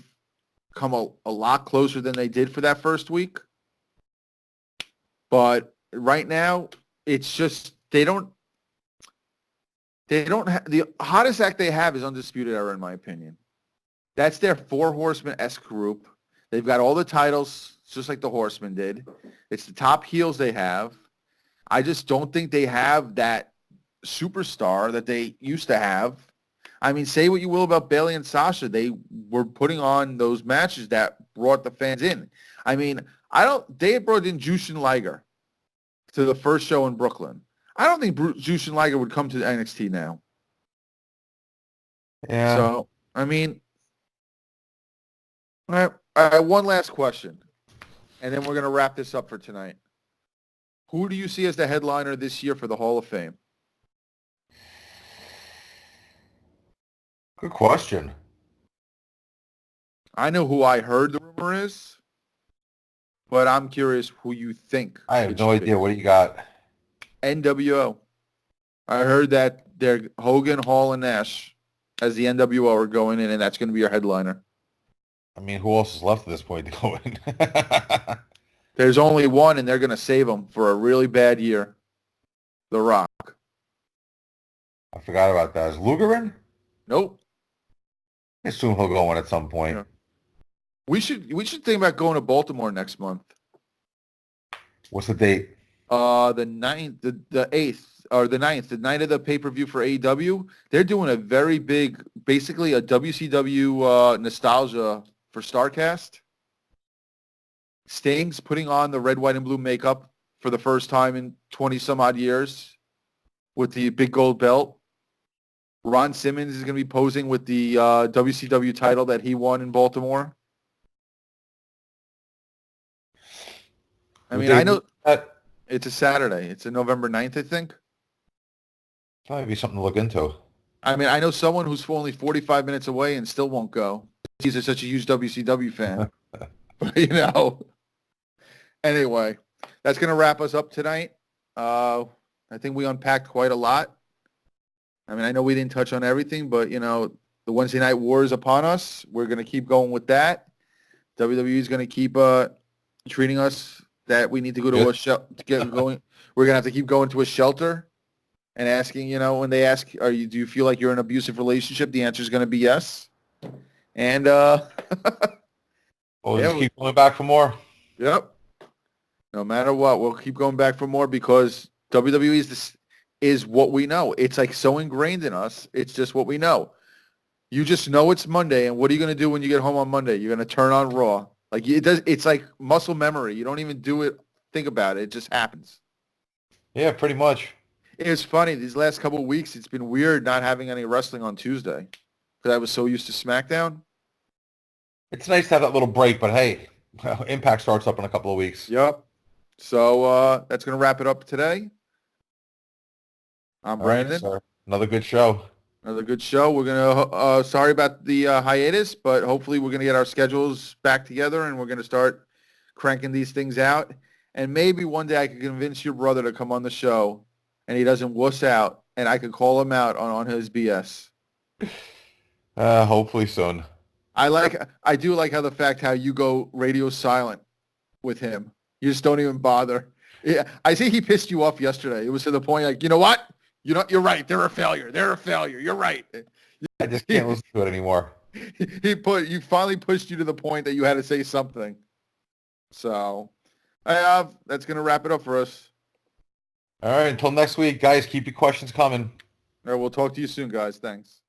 come a lot closer than they did for that first week. But right now, it's just they don't They don't the hottest act they have is Undisputed Era, in my opinion. That's their Four Horsemen-esque group. They've got all the titles, just like the Horsemen did. It's the top heels they have. I just don't think they have that superstar that they used to have. I mean, say what you will about Bayley and Sasha. They were putting on those matches that brought the fans in. I mean, they had brought in Jushin Liger to the first show in Brooklyn. I don't think Jushin Liger would come to NXT now. Yeah. So, I mean, I have one last question, and then we're going to wrap this up for tonight. Who do you see as the headliner this year for the Hall of Fame? Good question. I know who I heard the rumor is, but I'm curious who you think. I have no idea. What do you got? NWO. I heard that they're Hogan, Hall, and Nash as the NWO are going in, and that's going to be your headliner. I mean, who else is left at this point to go in? There's only one, and they're going to save him for a really bad year. The Rock. I forgot about that. Is Luger in? Nope. I assume he'll go in at some point. Yeah. We should think about going to Baltimore next month. What's the date? The 9th, the 8th, or the 9th, the night of the pay-per-view for AEW. They're doing a very big, basically a WCW nostalgia for StarCast. Sting's putting on the red, white, and blue makeup for the first time in 20-some-odd years with the big gold belt. Ron Simmons is going to be posing with the WCW title that he won in Baltimore. I mean, I know it's a Saturday. It's a November 9th, I think. Probably be something to look into. I mean, I know someone who's only 45 minutes away and still won't go. He's such a huge WCW fan. You know. Anyway, that's going to wrap us up tonight. I think we unpacked quite a lot. I mean, I know we didn't touch on everything, but, you know, the Wednesday Night War is upon us. We're going to keep going with that. WWE is going to keep treating us that we need to go to a shelter to get going. We're going to have to keep going to a shelter and asking, you know, when they ask, do you feel like you're in an abusive relationship? The answer is going to be yes. And we'll just keep going back for more. Yep. No matter what, we'll keep going back for more because WWE is what we know. It's like so ingrained in us. It's just what we know. You just know it's Monday, and what are you going to do when you get home on Monday? You're going to turn on Raw. Like it does. It's like muscle memory. You don't even do it. Think about it. It just happens. Yeah, pretty much. It's funny. These last couple of weeks, it's been weird not having any wrestling on Tuesday because I was so used to SmackDown. It's nice to have that little break, but hey, Impact starts up in a couple of weeks. Yep. So that's going to wrap it up today. I'm Brandon. Right, another good show. Another good show. We're going to, sorry about the hiatus, but hopefully we're going to get our schedules back together and we're going to start cranking these things out. And maybe one day I could convince your brother to come on the show and he doesn't wuss out and I could call him out on his BS. Hopefully soon. I do like how the fact how you go radio silent with him. You just don't even bother. Yeah, I see he pissed you off yesterday. It was to the point like, you know what? You're right. They're a failure. They're a failure. You're right. I just can't listen to it anymore. You finally pushed you to the point that you had to say something. So, that's going to wrap it up for us. All right. Until next week, guys, keep your questions coming. All right, we'll talk to you soon, guys. Thanks.